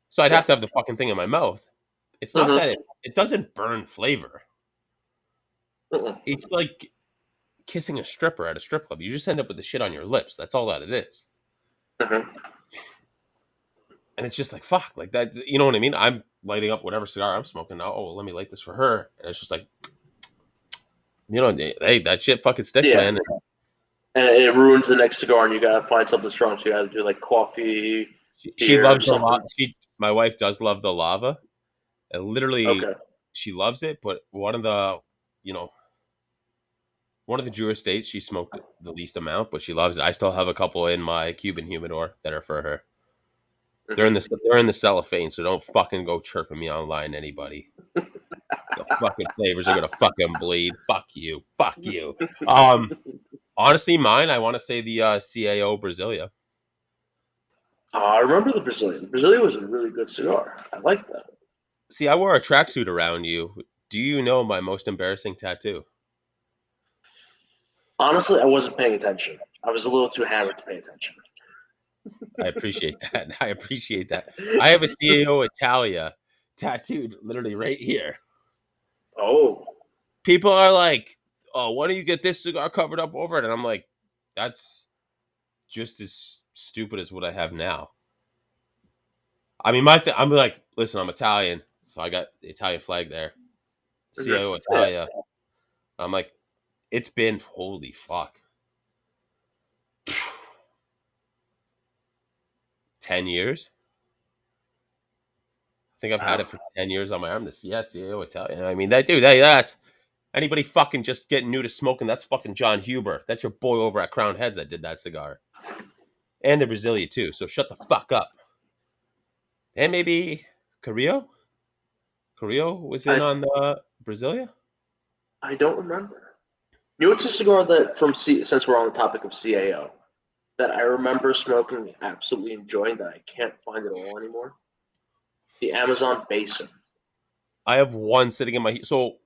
So I'd Yeah. have to have the fucking thing in my mouth. It's not Hmm. that it doesn't burn flavor. Hmm. It's like kissing a stripper at a strip club. You just end up with the shit on your lips. That's all that it is. Hmm. And it's just like fuck, like that. You know what I mean? I'm lighting up whatever cigar I'm smoking now. Oh, let me light this for her. And it's just like, hey, that shit fucking sticks, Yeah, man. and it ruins the next cigar, and you gotta find something strong. So you gotta do like coffee, She beer, loves the lava. something. My wife does love the lava. And literally, Okay. she loves it. But you know, one of the Jewish states, she smoked the least amount, but she loves it. I still have a couple in my Cuban humidor that are for her. Hmm. They're in the cellophane, so don't fucking go chirping me online, anybody. The fucking flavors are gonna fucking bleed. Fuck you. Fuck you. Honestly, mine, I want to say the CAO Brasilia. I remember the Brazilian. The Brazilian was a really good cigar. I like that. See, I wore a tracksuit around you. Do you know my most embarrassing tattoo? Honestly, I wasn't paying attention. I was a little too hammered to pay attention. I appreciate that. I appreciate that. I have a CAO Italia tattooed literally right here. Oh, People are like, "Oh, why don't you get this cigar covered up over it?" And I'm like, "That's just as stupid as what I have now." I mean, I'm like, listen, I'm Italian, so I got the Italian flag there, mhm. CAO Yeah. Italia. I'm like, it's been holy fuck, 10 years. I think I've had Wow. it for 10 years on my arm. This CAO Italian. I mean, that dude, that's anybody fucking just getting new to smoking. That's fucking John Huber. That's your boy over at Crown Heads that did that cigar, and the Brasilia too. So shut the fuck up. And maybe Carrillo. Carrillo was in I on the Brasilia. I don't remember. You know, it's a cigar that since we're on the topic of CAO that I remember smoking, and absolutely enjoying that I can't find it all anymore. The Amazon Basin. I have one sitting in my. So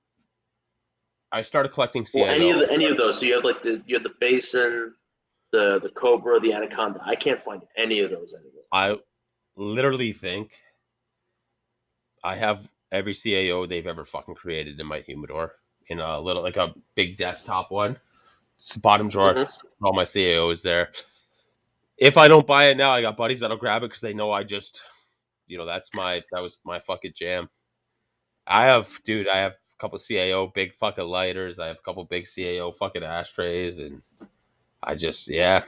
I started collecting Well, CAO. any of those. So you have the Basin, the Cobra, the Anaconda. I can't find any of those anymore. I literally think I have every CAO they've ever fucking created in my humidor in a little like a big desktop one. It's the bottom drawer. Hmm. All my CAOs there. If I don't buy it now, I got buddies that'll grab it because they know I just, that was my fucking jam. I have a couple CAO big fucking lighters. I have a couple big CAO fucking ashtrays, and I just, yeah.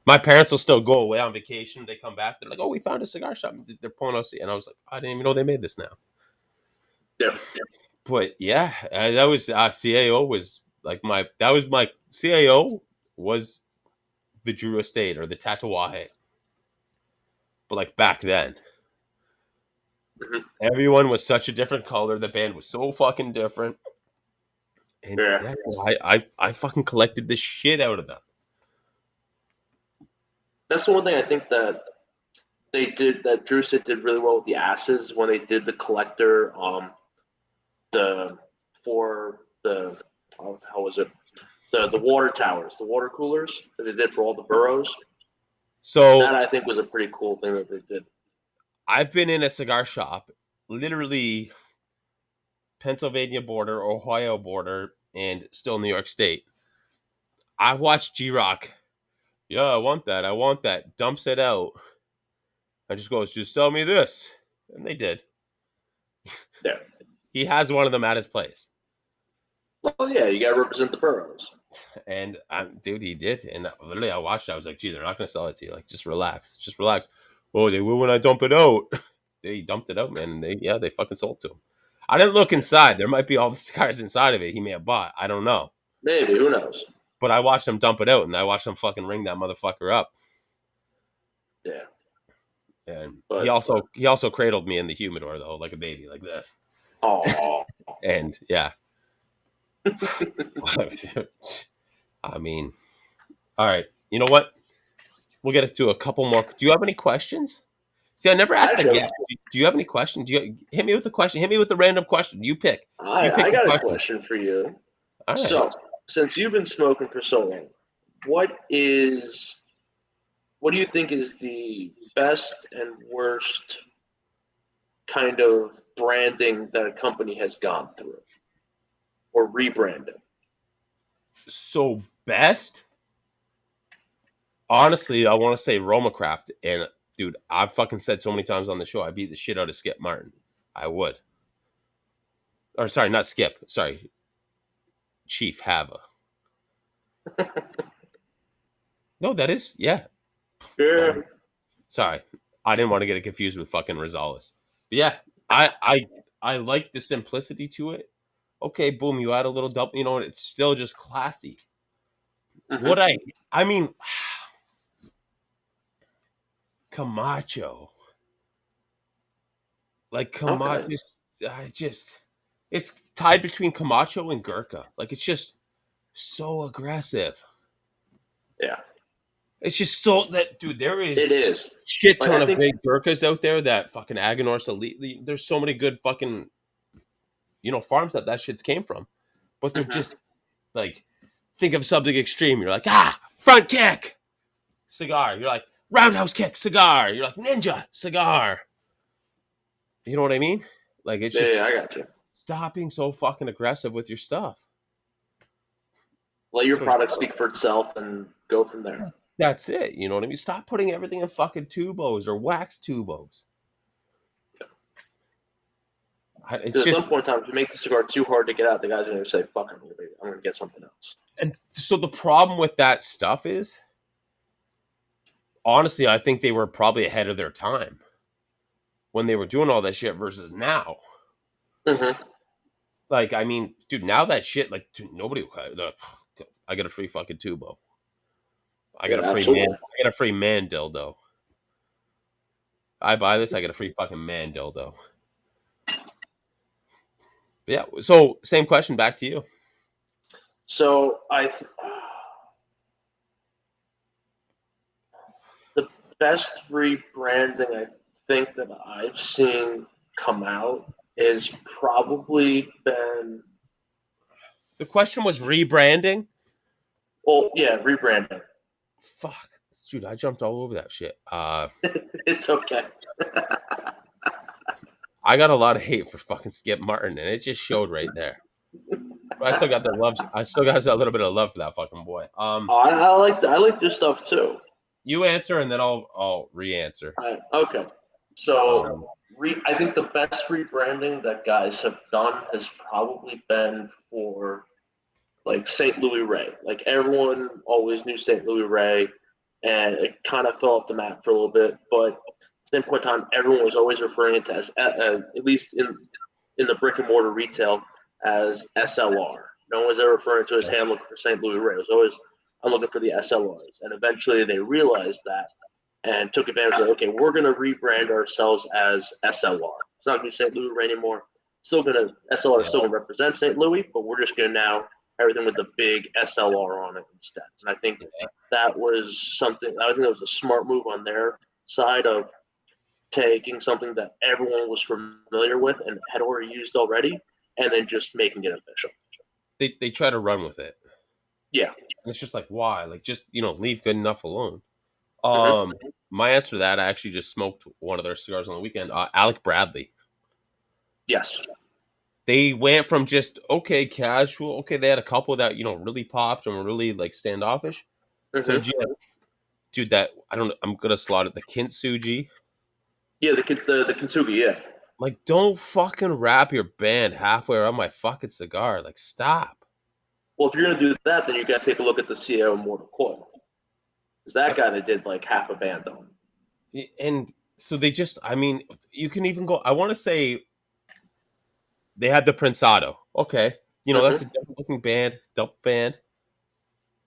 My parents will still go away on vacation. They come back. They're like, "Oh, we found a cigar shop." They're pulling us, and I was like, "I didn't even know they made this now." Yeah. But yeah, that was CAO was like my CAO was the Drew Estate or the Tatuaje, but like back then. Hmm. Everyone was such a different color. The band was so fucking different. And Yeah. yeah, I fucking collected the shit out of them. That's the one thing I think that Drew did really well with the acids when they did the collector, the for the how was it, the water towers, the water coolers that they did for all the boroughs. That So I think was a pretty cool thing that they did. I've been in a cigar shop literally Pennsylvania border, Ohio border, and still New York State. I watched G Rock. Yeah, I want that. I want that. Dumps it out. I just goes, just sell me this. And they did. Yeah. He has one of them at his place. Well, yeah, you got to represent the boroughs. And dude, he did. And literally, I watched it. I was like, gee, they're not going to sell it to you. Like, just relax. Just relax. Oh, they will when I dump it out. They dumped it out, man. And they fucking sold it to him. I didn't look inside. There might be all the cigars inside of it he may have bought. I don't know. Maybe, who knows? But I watched him dump it out, and I watched him fucking ring that motherfucker up. Yeah. And But he also cradled me in the humidor though, like a baby, like this. oh, And yeah. I mean, all right. You know what? We'll get to a couple more. Do you have any questions? See, I never asked the actually, guest. Do you have any questions? Do you hit me with a question? Hit me with a random question. You pick. You pick I a got a question. question for you. All right. So, since you've been smoking for so long, what what do you think is the best and worst kind of branding that a company has gone through or rebranding? So best, honestly, I want to say Romacraft. And dude, I've fucking said so many times on the show, I beat the shit out of Skip Martin. I would. Or sorry, not Skip. Sorry, Chief Hava. No, that is yeah. Yeah. No, sorry, I didn't want to get it confused with fucking Rosales. But yeah, I like the simplicity to it. Okay, boom, you add a little double. You know, it's still just classy. Mm-hmm. What I mean, Camacho, like Okay. Camacho, I just it's tied between Camacho and Gurkha. Like it's just so aggressive. Yeah, It's just so that dude, there it is is. shit Like ton I of think. great Gurkhas out there that fucking Aganor's elite. There's so many good fucking farms that shit's came from, but they're Mhm. just like think of something extreme. You're like front kick cigar. You're like roundhouse kick cigar. You're like ninja cigar. You know what I mean? Like it's Yeah, just I got you. stop being so fucking aggressive with your stuff. Let your product speak for itself and go from there. That's it. You know what I mean? Stop putting everything in fucking tubos or wax tubos. It's Because at some just point in time, if you make the cigar too hard to get out, the guy's going to say, "Fuck, I'm going to get something else." and so the problem with that stuff is honestly, I think they were probably ahead of their time when they were doing all that shit versus now. Mm-hmm. Like, I mean, dude, now that shit, like, dude, nobody. I got a free fucking tubo. I got Yeah, a free man. absolutely. I got a free man dildo. I buy this, I get a free fucking man dildo. But yeah. So same question back to you. So the best rebranding I think that I've seen come out is probably been, The question was rebranding. well, yeah, rebranding. Fuck, dude, I jumped all over that shit. It's okay. I got a lot of hate for fucking Skip Martin, and it just showed right there. But I still got that love. I still got a little bit of love for that fucking boy. I like this stuff too. You answer, and then I'll re-answer. Okay. So Um, I think the best rebranding that guys have done has probably been for like St. Louis Ray. Like everyone always knew St. Louis Ray, and it kind of fell off the map for a little bit. But at the same point in time, everyone was always referring it to as at least in the brick and mortar retail as SLR. No one was ever referring to it as, "Hey, I'm looking for St. Louis Ray." It was always, "I'm looking for the SLRs," and eventually they realized that and took advantage of it. Okay, we're going to rebrand ourselves as SLR. It's not going to be St. Louis Ray anymore. Still going to SLR, yeah, still going to represent St. Louis, but we're just going to now everything with the big SLR on it instead. And I think yeah. that was something. I think that was a smart move on their side of taking something that everyone was familiar with and had already used already, and then just making it official. They try to run with it. Yeah. And it's just like why? Like just leave good enough alone. Mm-hmm. My answer to that, I actually just smoked one of their cigars on the weekend. Alec Bradley. Yes. They went from just okay, casual. Okay, they had a couple that really popped and were really like standoffish to Hmm. just, dude. That I don't. I'm gonna slaughter the kintsugi. Yeah, the Kintsugi. Yeah. Like, don't fucking wrap your band halfway around my fucking cigar. Like, stop. Well, if you're gonna do that, then you gotta take a look at the CEO Mortal Coil, because that guy that did like half a band on. And so they just, I mean, you can even go. I want to say they had the Prensado. Okay, that's a Hmm. different looking band, dope band.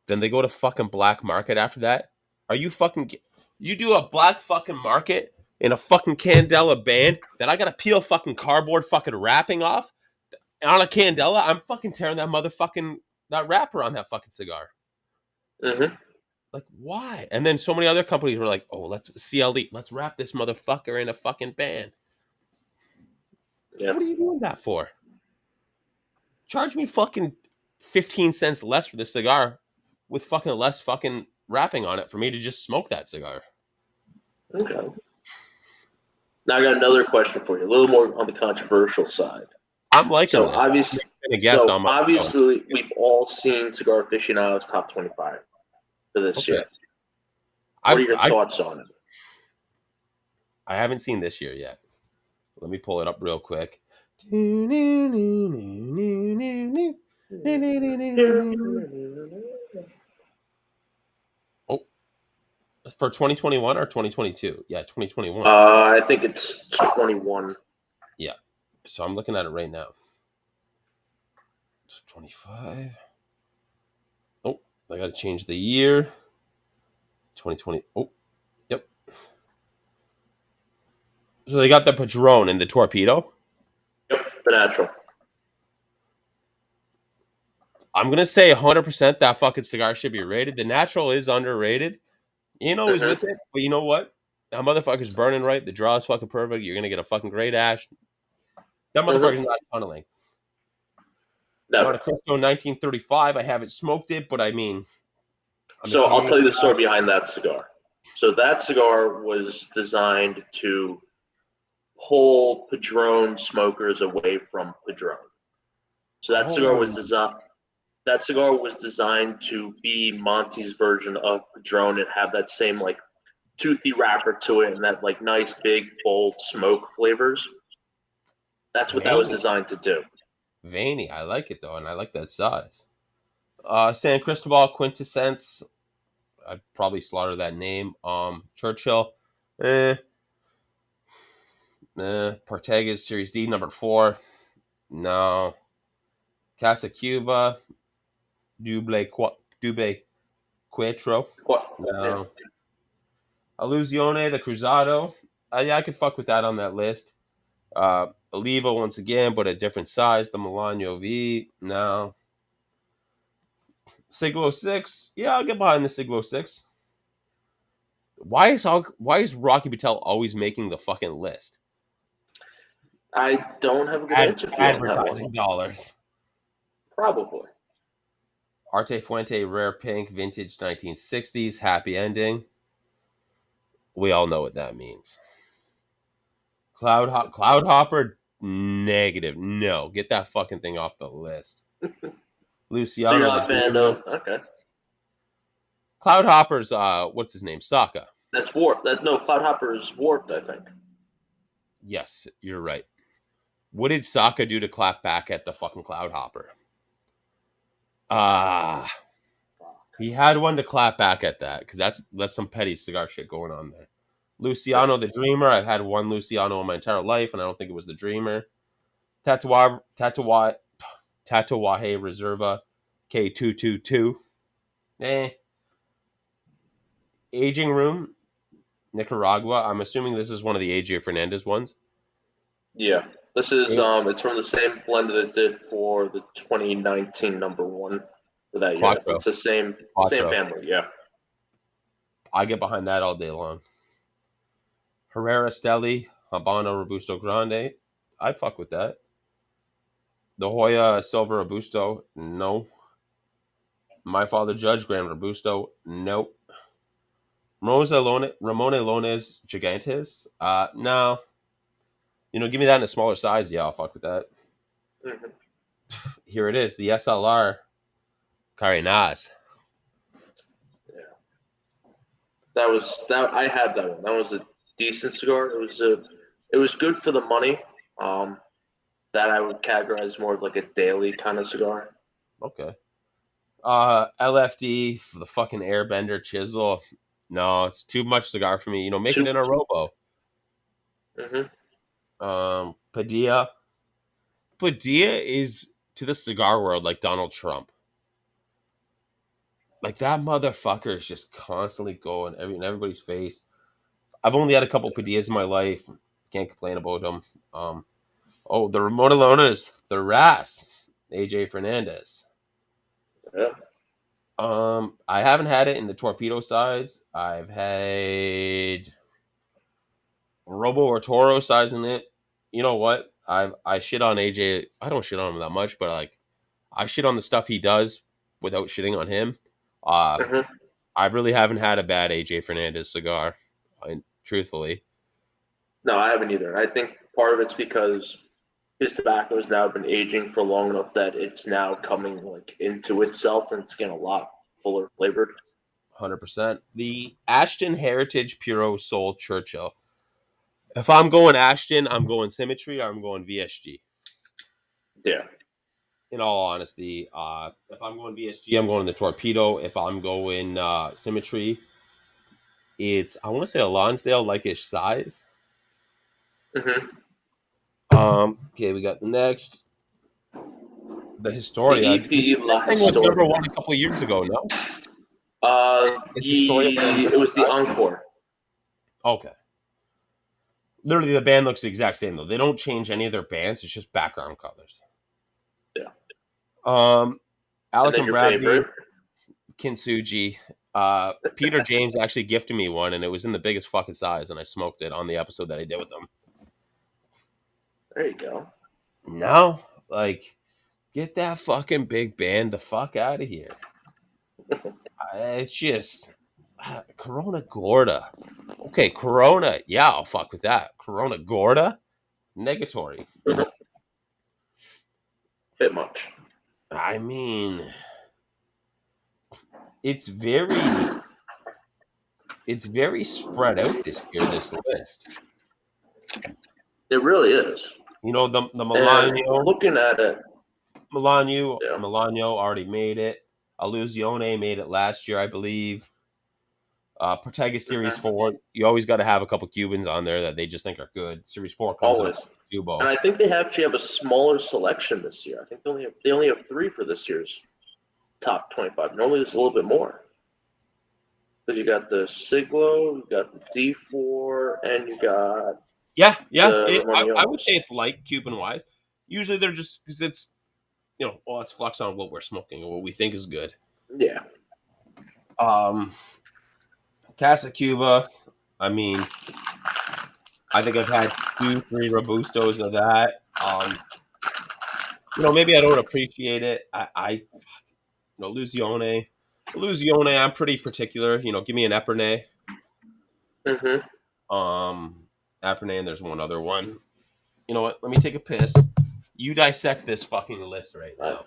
Then they go to fucking Black Market after that. Are you fucking? You do a Black fucking Market in a fucking Candela band that I gotta peel fucking cardboard fucking wrapping off on a Candela? I'm fucking tearing that wrapper on that fucking cigar. Hmm. Like, why? And then so many other companies were like, "Oh, let's CLE, let's wrap this motherfucker in a fucking band." Yeah. What are you doing that for? Charge me fucking 15 cents less for the cigar with fucking less fucking wrapping on it for me to just smoke that cigar. Okay. Now I got another question for you, a little more on the controversial side. I'm liking So this. obviously, I've been a guest on my show. we've all seen Cigar Aficionado's top 25 for this Okay. year. What are I, your I thoughts on it? I haven't seen this year yet. Let me pull it up real quick. Oh, for 2021 or 2022? Yeah, 2021. I think it's 21. Yeah. So I'm looking at it right now. 25. Oh, I got to change the year. 2020. Oh, yep. So they got the Padron and the Torpedo. Yep, the natural. I'm gonna say 100% that fucking cigar should be rated. The Natural is underrated. You know who's with Hmm. it, but you know what? That motherfucker's burning right. The draw is fucking perfect. You're gonna get a fucking great ash. That Hmm. motherfucker's not tunneling. Never. Monte Cristo 1935. I haven't smoked it, but I mean, I'm a So I'll Canadian. tell you the story behind that cigar. So that cigar was designed to pull Padron smokers away from Padron. So Oh, that cigar was designed to be Monty's version of Padron and have that same like toothy wrapper to it and that like nice big bold smoke flavors. That's what that was veiny, designed to do. veiny. I like it though, and I like that size. San Cristobal Quintessence. I'd probably slaughter that name. Churchill. Eh, Partagas Series D number 4. No. Casa Cuba. Duble Quattro. What? Yeah. No. Illusione, the Cruzado. Yeah, I could fuck with that on that list. Oliva once again, but a different size. The Milano V. No. Siglo 6. Yeah, I'll get behind the Siglo 6. Why is Rocky Patel always making the fucking list? I don't have a good answer for you on that one. Advertising dollars. Probably. Arte Fuente Rare Pink Vintage 1960s Happy Ending. We all know what that means. Cloud Hopper, negative. No, get that fucking thing off the list. So you're Luciano the not a fan Dreamer. of okay. Cloud Hopper's what's his name? Saka. That's warped. That no, Cloudhopper is warped, I think. Yes, you're right. What did Saka do to clap back at the fucking Cloud Hopper? Ah, he had one to clap back at that because that's some petty cigar shit going on there. Luciano the Dreamer. I've had one Luciano in my entire life, and I don't think it was the Dreamer. Tatawahe Reserva K222. Eh. Aging Room, Nicaragua. I'm assuming this is one of the AJ Fernandez ones. Yeah. This is Eh, it's from the same blend that it did for the 2019 number one for that year. Quattro. It's the same Quattro. family, yeah. I get behind that all day long. Herrera Steli, Habano Robusto Grande. I fuck with that. The Hoya Silver Robusto. No. My Father Judge Grand Robusto. Nope. Ramone Lones Gigantes. No. Give me that in a smaller size. Yeah, I'll fuck with that. Mm-hmm. Here it is, the SLR Carrenas. Yeah, that. I had that one. That was a decent cigar. It was good for the money. Um, that I would categorize more of like a daily kind of cigar. Okay. LFD for the fucking Airbender chisel. No, it's too much cigar for me. Make it Two. in a robo. Mm-hmm. Padilla. Padilla is to the cigar world like Donald Trump. Like that motherfucker is just constantly going in everybody's face. I've only had a couple Padillas in my life. Can't complain about them. The Ramon Alones, the Ras, AJ Fernandez. Yeah. I haven't had it in the torpedo size. I've had Robo or Toro size in it. You know what? I shit on AJ. I don't shit on him that much, but like I shit on the stuff he does without shitting on him. Uh, Mm-hmm. I really haven't had a bad AJ Fernandez cigar, truthfully. No, I haven't either. I think part of it's because his tobacco has now been aging for long enough that it's now coming like into itself and it's getting a lot fuller flavored. 100%. The Ashton Heritage Puro Soul Churchill. If I'm going Ashton, I'm going Symmetry or I'm going VSG. Yeah. In all honesty, if I'm going VSG, I'm going the Torpedo. If I'm going Symmetry, it's I want to say a Lonsdale like-ish size. Mm-hmm. Okay, we got the next, the The Historia. EP This La thing was number Historia. one a couple years ago. No, the Historia band It different was the size. Encore. Okay, literally the band looks the exact same though. They don't change any of their bands. It's just background colors. Yeah. Um, And Alec then and your Bradley, favorite. Kintsugi. Peter James actually gifted me one, and it was in the biggest fucking size, and I smoked it on the episode that I did with him. There you go. No, like, get that fucking big band the fuck out of here. It's just Corona Gorda. Okay, Corona. Yeah, I'll fuck with that. Corona Gorda, negatory. Bit much. I mean, it's very, it's very spread out this year. This list. It really is. The And Milano. looking at it, yeah. Milano already made it. Illusione made it last year, I believe. Protega Series Mm-hmm. 4. You always got to have a couple Cubans on there that they just think are good. Series 4 comes in a Always. fucking And Cubo. I think they actually have a smaller selection this year. I think they only have three for this year's top 25. Normally it's a little bit more. Because you got the Siglo, you got the D4, and you got Yeah, yeah. the I would Romaniolos. say it's light Cuban wise. Usually they're just because it's, it's flux on what we're smoking or what we think is good. Yeah. Um, Casa Cuba. I mean, I think I've had two, three Robustos of that. Maybe I don't appreciate it. Illusione. Illusione, I'm pretty particular. Give me an Epernay. Mm-hmm. Um, Epernay, and there's one other one. You know what? Let me take a piss. You dissect this fucking list right now,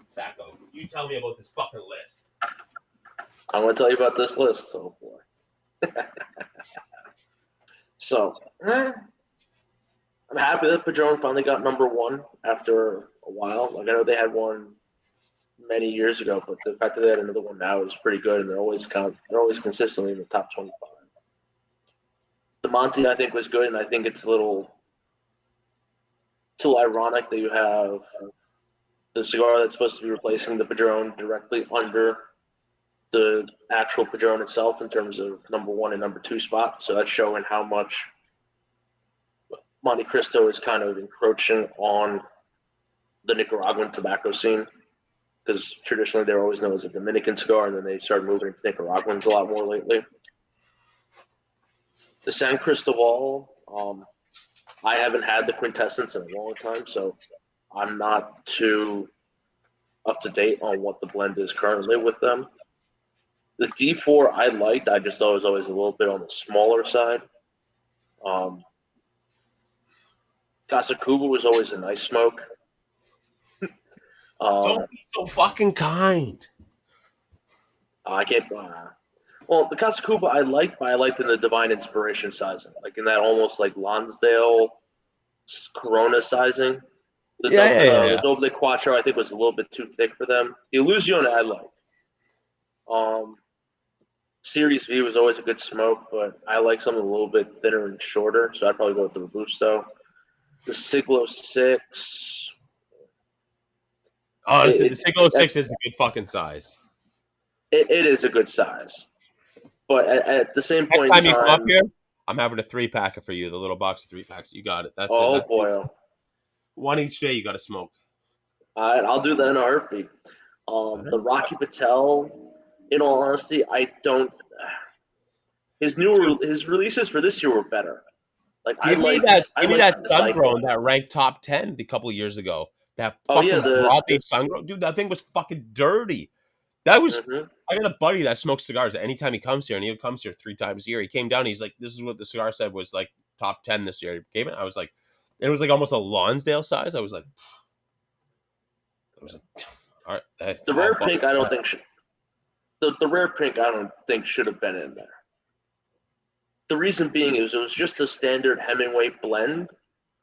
Sacco. You tell me about this fucking list. I'm going to tell you about this list. Oh, boy. So, I'm happy that Padron finally got number one after a while. Like, I know they had one many years ago, but the fact that they had another one now is pretty good, and they're always consistently in the top 25. The Monty I think was good, and I think it's a little ironic that you have the cigar that's supposed to be replacing the Padron directly under the actual Padron itself in terms of number one and number two spot. So that's showing how much Monte Cristo is kind of encroaching on the Nicaraguan tobacco scene because traditionally they were always known as a Dominican cigar, and then they started moving into Nicaraguans a lot more lately. The San Cristobal, I haven't had the quintessence in a long time, so I'm not too up to date on what the blend is currently with them. The D4 I liked, I just thought it was always a little bit on the smaller side. Um, Casa Cuba was always a nice smoke. Um, Don't be so fucking kind. I can't. Well, the Casa Cuba I liked, but I liked in the Divine Inspiration sizing, like in that almost like Lonsdale Corona sizing. Yeah, yeah, yeah, The yeah. Doble Quattro I think was a little bit too thick for them. The Illusione I like. Um, Series V was always a good smoke, but I like something a little bit thinner and shorter, so I'd probably go with the Robusto. The Siglo 6, Honestly, the it, Sacco it, 6 is a good fucking size. it is a good size. But at the same Next point in time you come up time, here, I'm having a 3-packer for you. The little box of 3-packs. You got it. That's it. oh That's it. boy, One each day. You got to smoke. I'll do that in a heartbeat. All The right. Rocky Patel, in all honesty, I don't. Dude, His releases for this year were better. Like I give me liked that the sun-grown Psycho. that ranked top 10 a couple of years ago. That Oh yeah, fucking broadleaf sun-grown. Dude, that thing was fucking dirty. That was. mhm. I got a buddy that smokes cigars. Anytime he comes here, and he comes here 3 times a year, he came down. He's like, "This is what the cigar said was like top 10 this year." He gave it. I was like, it was like almost a Lonsdale size. I was like, all right, that's The all rare fucking. pink I don't think should, the rare pink I don't think should have been in there. The reason being is it was just a standard Hemingway blend,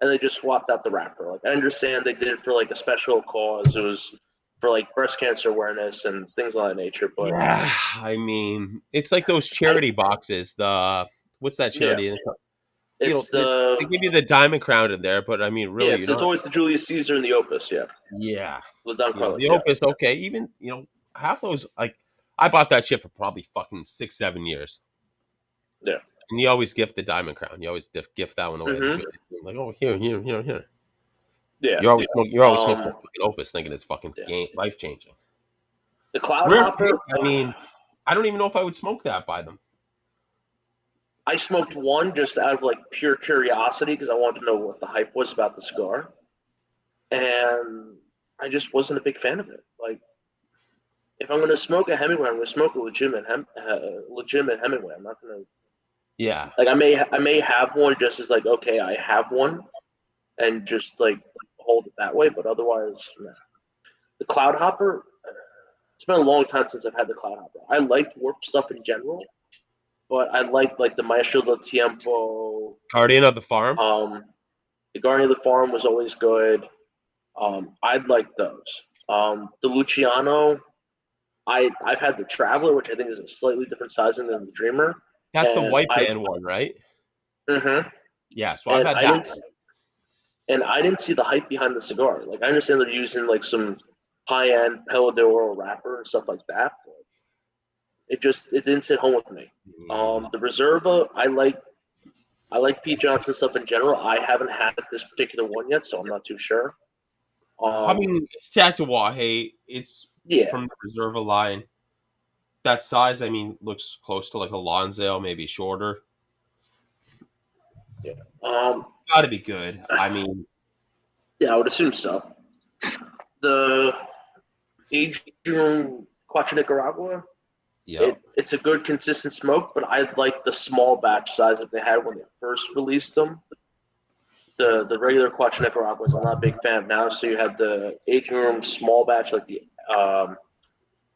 and they just swapped out the wrapper. Like I understand they did it for like a special cause. It was for like breast cancer awareness and things of that nature. But Yeah, I mean, it's like those I charity boxes. The what's that yeah, charity? You it's know, they give you the diamond crown in there, but I mean, really, you it's know, always the Julius Caesar and the Opus. Yeah, yeah, the Don you know, Carlos. the Yeah, Opus, okay, even half those like I bought that shit for probably fucking 6, 7 years, yeah. and you always gift the diamond crown. You always gift that one away. The Mm-hmm. Julius. Like, oh, here. Yeah. You're always smoking Um. a fucking Opus, thinking it's fucking Yeah. game life changing. The Cloud Rare pink. Hopper. I mean, I don't even know if I would smoke that by them. I smoked one just out of like pure curiosity because I wanted to know what the hype was about the cigar, and I just wasn't a big fan of it. Like, if I'm going to smoke a Hemingway, I'm going to smoke a legitimate Hemingway. I'm not going to Yeah, like. I may have one just as like okay, I have one, and just like hold it that way. But otherwise, nah. The Cloud Hopper. It's been a long time since I've had the Cloud Hopper. I liked warp stuff in general, but I liked like the Maestro del Tiempo. Guardian of the Farm. Um, the Guardian of the Farm was always good. I'd like those. The Luciano, I've had the Traveler, which I think is a slightly different sizing than the Dreamer, That's the and white band one, right? mm-hmm, Yeah, so I've and had that. I didn't see the hype behind the cigar. Like I understand they're using like some high end Pelador wrapper and stuff like that. But it didn't sit home with me. Mm. The Reserva, I like Pete Johnson stuff in general. I haven't had this particular one yet, so I'm not too sure. I Um, mean, it's Tatawahe. It's yeah, from the Reserva line. That size, I mean, looks close to like a Lonsdale, maybe shorter. yeah. Um, Got to be good. I mean, yeah, I would assume so. The Adrian Quattro Nicaragua, yep. it's a good consistent smoke, but I like the small batch size that they had when they first released them. The regular Quattro Nicaraguas, I'm not a big fan of now. So you had the Adrian small batch, like the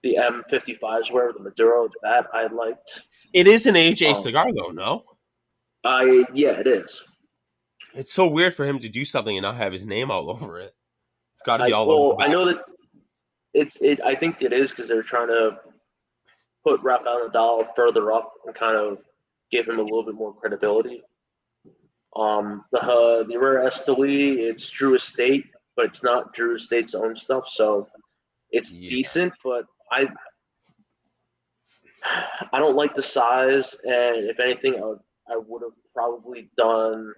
M55s, where the Maduro that I liked. It is an AJ Um, cigar, though, no? I yeah, it is. It's so weird for him to do something and not have his name all over it. It's got to be all over the I back. know that I think it is because they're trying to put Rafael Nadal further up and kind of give him a little bit more credibility. The Herrera Esteli, it's Drew Estate, but it's not Drew Estate's own stuff, so it's Yeah. decent. But I don't like the size, and if anything, I would have probably done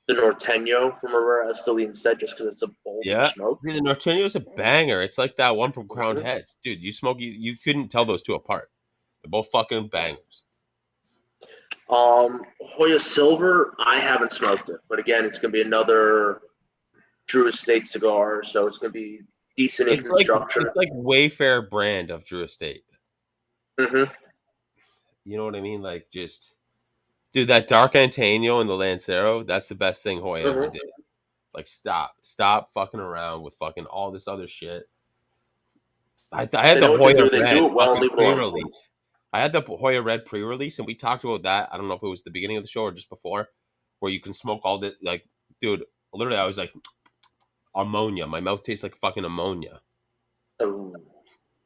the Norteño from Herrera Esteli instead, just because it's a bolder Yeah. smoke. Dude, the Norteño's a banger. It's like that one from Crown Mm-hmm. Heads. Dude, you couldn't tell those two apart. They're both fucking bangers. Hoya Silver, I haven't smoked it, but again, it's gonna be another Drew Estate cigar, so it's gonna be decent in construction. It's like Wayfair brand of Drew Estate. Mm-hmm. You know what I mean? Like just dude, that Dark Antonio and the Lancero, that's the best thing Hoy ever Mm-hmm. did. Like stop fucking around with fucking all this other shit. I had They the know what to Hoya do. They Red do it well and fucking leave it alone. pre-release. I had the Hoya Red pre-release, and we talked about that. I don't know if it was the beginning of the show or just before, where you can smoke all the like, dude. Literally, I was like ammonia. My mouth tastes like fucking ammonia, Oh,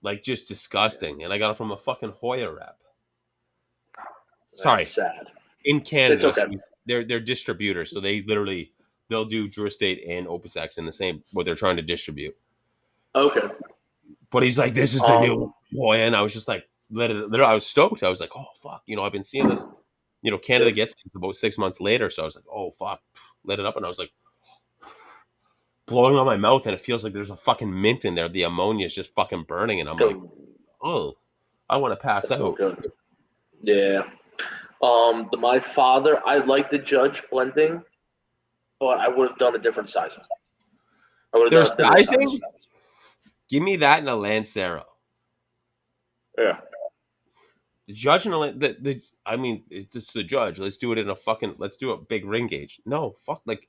like just disgusting. And I got it from a fucking Hoya rep. that's Sorry, sad. in It's Canada, so okay. they're distributors, so they'll do Drew Estate and Opus X in the same what they're trying to distribute. Okay. But he's like, this is the new Hoya, and I was just like, let it. I was stoked. I was like, oh fuck, I've been seeing this. Canada Yep. gets things about 6 months later, so I was like, oh fuck, let it up, and I was like blowing on my mouth, and it feels like there's a fucking mint in there. The ammonia is just fucking burning, and I'm like, So oh, I want to pass that's no out. good. Yeah. My father, I like the Judge blending, but I would have done a different sizing. I would have Their done a thinner size. sizing, give me that in a Lancero. Yeah. The judge and the I mean, it's the judge. Let's do it in a fucking. Let's do a big ring gauge. No, fuck, like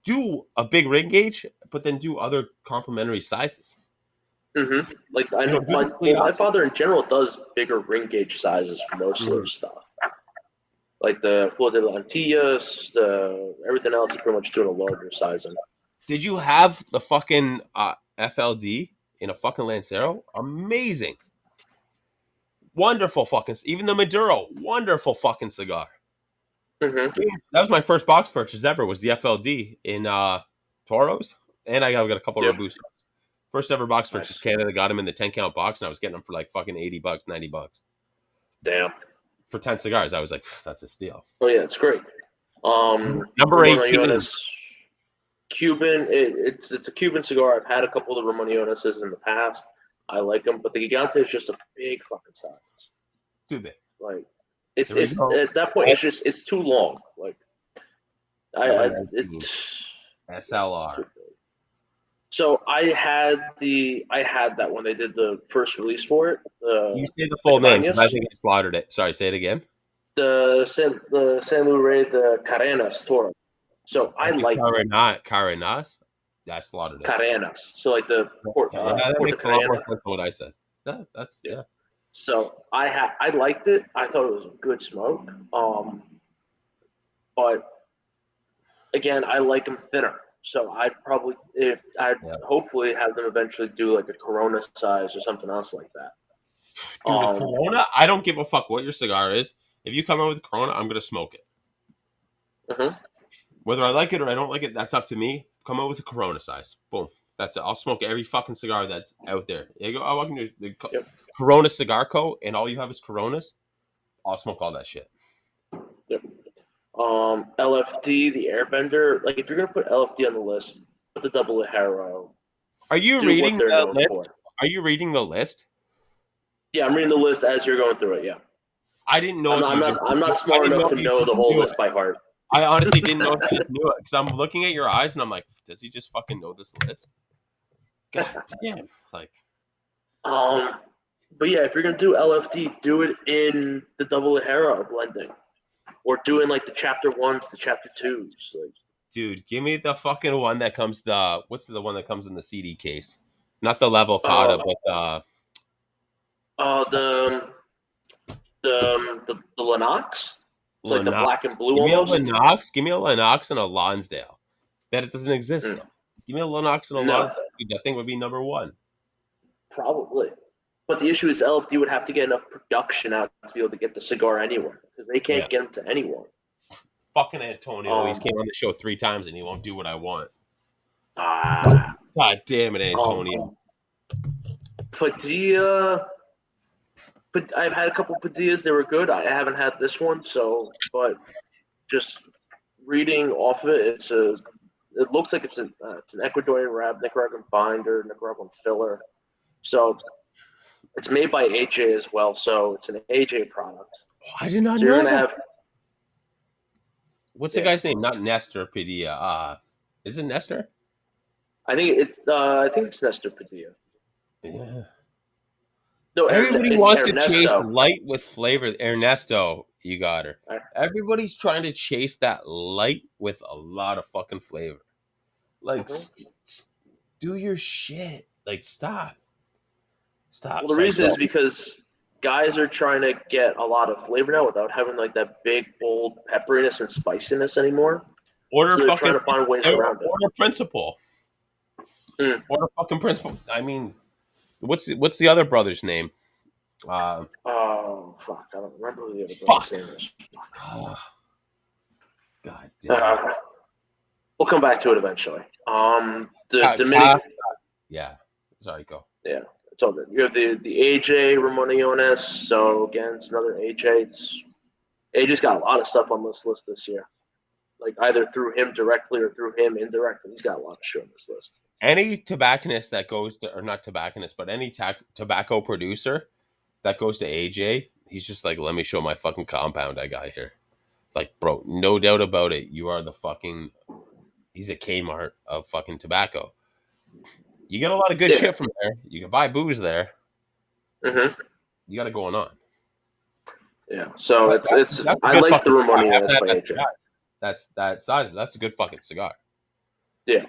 do a big ring gauge, but then do other complementary sizes. Like Do the complete my opposite. father in general does bigger ring gauge sizes for most of their Mhm. stuff. Like the Flor de Lentillas, everything else is pretty much doing a larger sizing. Did you have the fucking FLD in a fucking Lancero? Amazing, wonderful fucking. Even the Maduro, wonderful fucking cigar. Mm-hmm. That was my first box purchase ever. Was the FLD in Toros, and I got a couple of Yep. Robustos. First ever box purchase. Nice. Canada got them in the 10 count box, and I was getting them for like fucking $80, $90 Damn. for 10 cigars. I was like, that's a steal. Oh yeah, it's great. Number Ramon 18. Iones, Cuban. It's a Cuban cigar. I've had a couple of the Ramon Ioneses in the past. I like them, but the Gigante is just a big fucking size. Too big. Like Here we it's go. at that point it's too long. Like Number I 19. it's too SLR. big. So I had that when they did the first release for it. You say the The full name because I Cabañas, think I slaughtered it. Sorry, say it again. the San Luis Rey, the Carenas Toro. So I I think liked it. Carinas. I slaughtered it. Carenas. So like the Yeah, that Porta makes a lot more Carena. sense than what I said. That's Yeah. yeah. So I liked it. I thought it was a good smoke. But again, I like them thinner. So I'd probably if I'd Yeah. hopefully have them eventually do like a Corona size or something else like that. Dude, a Corona, I don't give a fuck what your cigar is. If you come in with a Corona, I'm gonna smoke it. Mhm. Whether I like it or I don't like it, that's up to me. Come out with a Corona size. Boom. That's it. I'll smoke every fucking cigar that's out there. You go, I walk into the Yep. Corona Cigar Co. and all you have is Coronas. I'll smoke all that shit. Yep. LFD, the Airbender. Like if you're gonna put LFD on the list, put the Double Hero. Are you Do what reading they're the known list? for. Are you reading the list? Yeah, I'm reading the list as you're going through it. Yeah, I didn't know if you just. I'm not I smart didn't enough know to if you know just the whole knew list it. by heart. I honestly didn't know if you just knew it because I'm looking at your eyes and I'm like, does he just fucking know this list? God damn! Like, Um, but yeah, if you're gonna do LFD, do it in the Double Hero blending, or doing like the chapter ones, the chapter twos. Like, dude, give me the fucking one that comes what's the one that comes in the CD case? Not the level uh, Cata, but uh, the the Lennox. It's like the black and Lennox. blue Give me a almost. Lennox. Give me a Lennox and a Lonsdale. That it doesn't exist Mm, though. Give me a Lennox and a no, Lonsdale. Dude, that thing would be number one. probably. But the issue is LFD would have to get enough production out to be able to get the cigar anywhere because they Yeah. can't get them to anyone. Fucking Antonio. He's Um, came on the show 3 times and he won't do what I want. ah, God damn it, Antonio. Padilla. But I've had a couple Padillas. They were good. I haven't had this one, but just reading off of it, it looks like it's an Ecuadorian wrap, Nicaraguan binder, Nicaraguan filler. So it's made by AJ as well. So it's an AJ product. I did not So you're know gonna that. have What's the guy's name? Not Nestor Padilla. Is it Nestor? I think it's Nestor Padilla. Yeah. No, Everybody it's wants to chase Ernesto. light with flavor. Ernesto, you got her. Right? Everybody's trying to chase that light with a lot of fucking flavor. Like, Mhm. do your shit. Like, stop. Stop, Well, the reason psycho. is because guys are trying to get a lot of flavor now without having like that big, bold pepperiness and spiciness anymore. Order So they're fucking trying to find ways around it. order principal. Mm. Order fucking principal. I mean, what's the other brother's name? Uh, Oh fuck! I don't remember who the other brother's fuck. name is. God damn it. We'll come back to it eventually. The Ka, Dominic, Ka, yeah. Sorry, go. yeah, it's all good. You have the AJ Ramoneones. So again, it's another AJ. AJ's got a lot of stuff on this list this year. Like either through him directly or through him indirectly. He's got a lot of shit on this list. Any tobacconist that goes to, or not tobacconist, but any tobacco producer that goes to AJ, he's just like, let me show my fucking compound I got here. Like, bro, no doubt about it. You are the fucking, he's a Kmart of fucking tobacco. You get a lot of good Yeah. shit from there. You can buy booze there. Mm-hmm. You got it going on. Yeah. So That's a I good like the fucking cigar. I haven't Ramoneones had by that AJ. cigar. That size. That's a good fucking cigar. Yeah.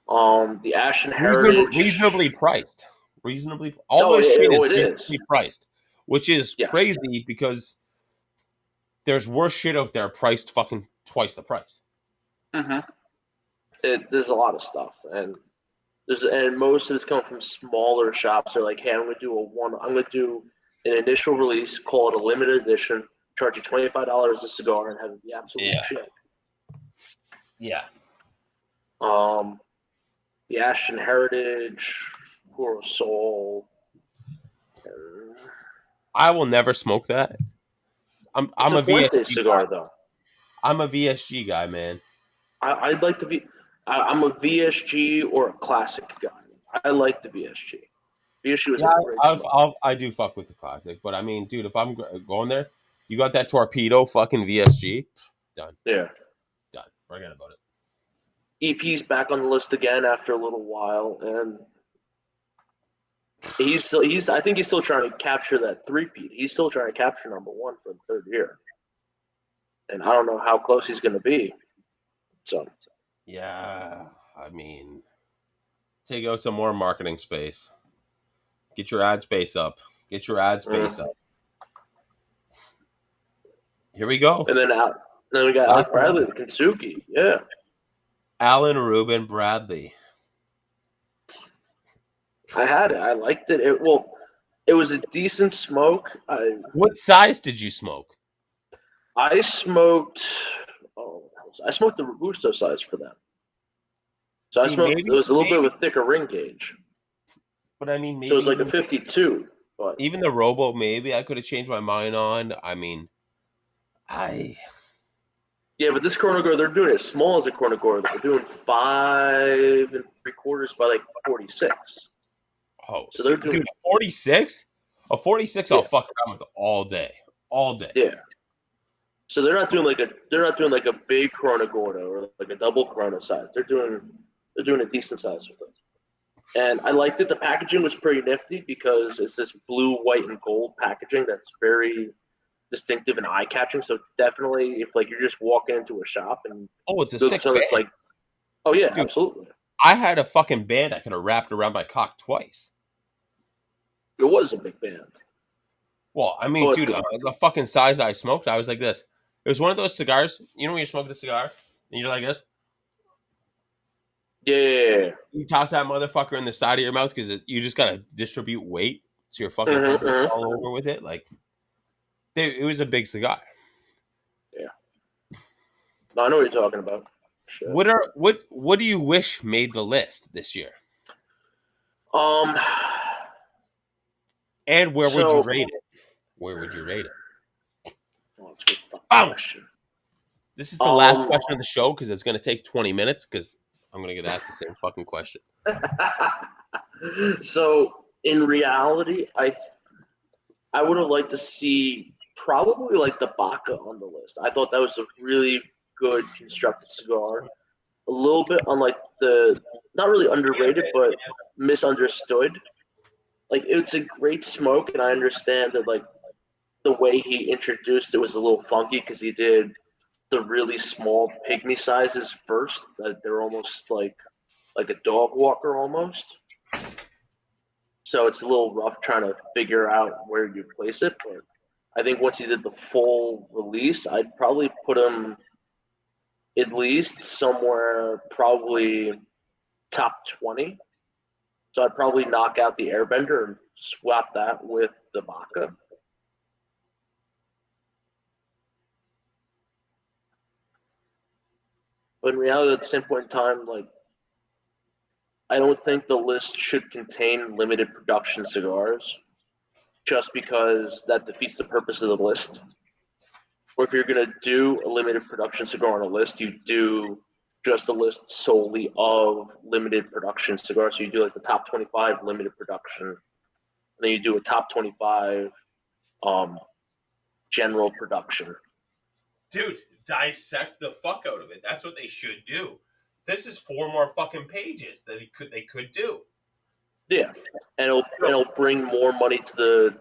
The Ashton Reasonably, Heritage. reasonably priced. Reasonably, all Oh, this shit is it is. reasonably priced, which is Yes. crazy because there's worse shit out there priced fucking twice the price. Mm-hmm. There's a lot of stuff, and most of it's coming from smaller shops. They're like, hey, I'm gonna do an initial release, call it a limited edition, charge you $25 a cigar, and have it be absolute Yeah. shit. Yeah. The Ashton Heritage, Puro Soul. I will never smoke that. I'm It's I'm a a Fuente VSG cigar, guy. though. I'm a VSG guy, man. I'd like to be. I'm a VSG or a classic guy. I like the VSG. VSG was Yeah, a great smoke. I do fuck with the classic, but I mean, dude, if I'm going there, you got that torpedo fucking VSG, done, Yeah. done. Forget about it. EP's back on the list again after a little while, and he's I think he's still trying to capture that three-peat. He's still trying to capture number one for the third year, and I don't know how close he's going to be. So Yeah, I mean, take out some more marketing space. Get your ad space up. Get your ad space up. Here we go. and then we got Last Alec one. Bradley, the Kensuke. Yeah, Alan Rubin Bradley. I had it. I liked it. It was a decent smoke. What size did you smoke? I smoked. Oh, I smoked the Robusto size for them. So I See, smoked. It was a little bit of a thicker ring gauge. but I mean, So it maybe was like a 52. But even the Robo, maybe I could have changed my mind on. I mean, I yeah, but this Chronogore, they're doing it as small as a Chronogore. They're doing 5 3/4 by like 46. So they're doing dude, a 46, a 46, I'll yeah, fuck around with all day, all day. yeah. So they're not doing like a big Chronogordo or like a double Chrono size. They're doing a decent size with it. And I liked it. The packaging was pretty nifty because it's this blue, white, and gold packaging that's very distinctive and eye catching. So definitely, if like you're just walking into a shop and Oh, it's a look for sick something that's band, like, oh yeah, dude. absolutely, I had a fucking band I could have wrapped around my cock twice. it was a big band. Well, I mean, But dude, the fucking size I smoked, I was like this. It was one of those cigars. You know when you're smoking a cigar and you're like this, yeah, you toss that motherfucker in the side of your mouth because you just gotta distribute weight, so your fucking head mm-hmm, doesn't mm-hmm. fall over with it. Like, dude, it was a big cigar. Yeah. No, I know what you're talking about. Shit. What do you wish made the list this year? Um. And where would you So, rate it? Where would you rate it? oh, that's a good fucking Bam! question. This is the last Um. question of the show because it's going to take 20 minutes because I'm going to get asked the same fucking question. So in reality, I would have liked to see probably like the Baca on the list. I thought that was a really good constructed cigar. A little bit unlike the not really underrated but misunderstood. Like it's a great smoke, and I understand that like the way he introduced it was a little funky because he did the really small pygmy sizes first. That they're almost like a dog walker almost. so it's a little rough trying to figure out where you place it. But I think once he did the full release, I'd probably put him at least somewhere probably top 20. So I'd probably knock out the Airbender and swap that with the Baka. But in reality, at the same point in time, like I don't think the list should contain limited production cigars, just because that defeats the purpose of the list. Or if you're gonna do a limited production cigar on a list, you do just a list solely of limited production cigars. So you do like the top 25 limited production, and then you do a top 25 um, general production. Dude, dissect the fuck out of it. That's what they should do. This is 4 more fucking pages that they could do. Yeah, and it'll bring more money to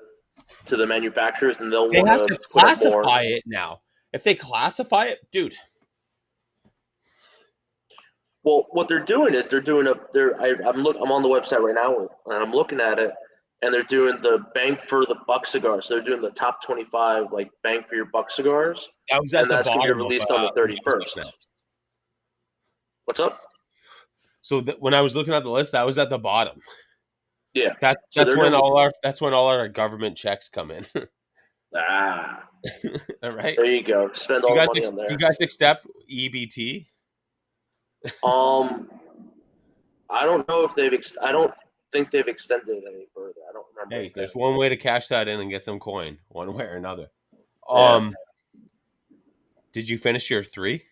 the manufacturers, and they'll They want have to to put up more. classify it now. If they classify it, dude. Well, what they're doing is they're doing a they're I'm on the website right now and I'm looking at it, and they're doing the bang for the buck cigars. So they're doing the top 25 like bang for your buck cigars, That was at and the that's going to be bottom of released on the what I was looking 31st. at. What's up? So when I was looking at the list, that was at the bottom. Yeah. That So that's they're when gonna all our government checks come in. All right. there you go. Spend Do you all the guys money on do you there. guys accept EBT? Um, I don't know if I don't think they've extended it any further. I don't remember. Hey, there's one way to cash that in and get some coin, one way or another. Yeah. Did you finish your 3?